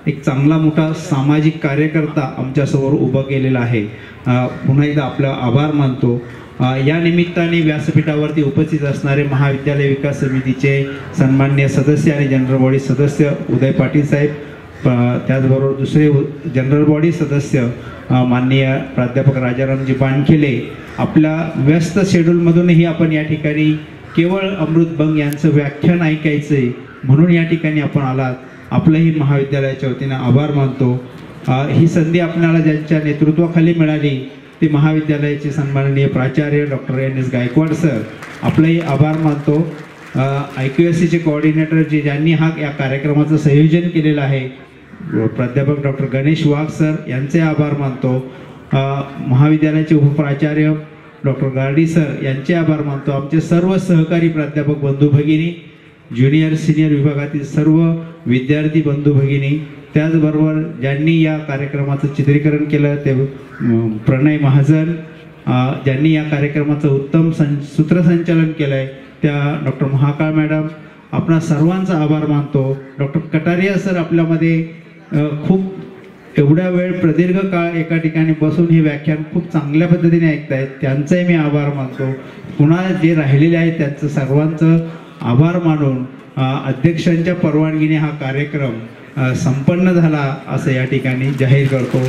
एक चांगला मोठा सामाजिक कार्यकर्ता आमच्यासमोर उभं केलेला आहे. पुन्हा एकदा आपला आभार मानतो. या निमित्ताने व्यासपीठावरती उपस्थित असणारे महाविद्यालय विकास समितीचे सन्माननीय सदस्य आणि जनरल बॉडी सदस्य उदय पाटील साहेब, त्याचबरोबर दुसरे जनरल बॉडी सदस्य माननीय प्राध्यापक राजारामजी बानखेले, आपल्या व्यस्त शेड्यूलमधूनही आपण या ठिकाणी केवळ अमृत बंग यांचं व्याख्यान ऐकायचं आहे म्हणून या ठिकाणी आपण आलात. आपलंही महाविद्यालयाच्या वतीनं आभार मानतो. ही संधी आपल्याला ज्यांच्या नेतृत्वाखाली मिळाली ते महाविद्यालयाचे सन्माननीय प्राचार्य डॉक्टर NS गायकवाड सर, आपलंही आभार मानतो. IQSCचे कोऑर्डिनेटर ज्यांनी या कार्यक्रमाचं संयोजन केलेलं आहे प्राध्यापक डॉक्टर गणेश वाघ सर, यांचे आभार मानतो. महाविद्यालयाचे उपप्राचार्य डॉक्टर गार्डी सर यांचे आभार मानतो. आमचे सर्व सहकारी प्राध्यापक बंधू भगिनी, ज्युनियर सिनियर विभागातील सर्व विद्यार्थी बंधू भगिनी, त्याचबरोबर ज्यांनी या कार्यक्रमाचं चित्रीकरण केलं ते प्रणय महाजन, ज्यांनी या कार्यक्रमाचं उत्तम सूत्रसंचालन केलं आहे त्या डॉक्टर महाकाळ मॅडम, आपणा सर्वांचा आभार मानतो. डॉक्टर कटारिया सर आपल्यामध्ये खूप एवढ्या वेळ प्रदीर्घ काळ एका ठिकाणी बसून हे व्याख्यान खूप चांगल्या पद्धतीने ऐकतायत, त्यांचाही मी आभार मानतो. पुन्हा जे राहिलेले आहेत त्यांचं सर्वांचं आभार मानून अध्यक्षांच्या परवानगीने हा कार्यक्रम संपन्न झाला असं या ठिकाणी जाहीर करतो.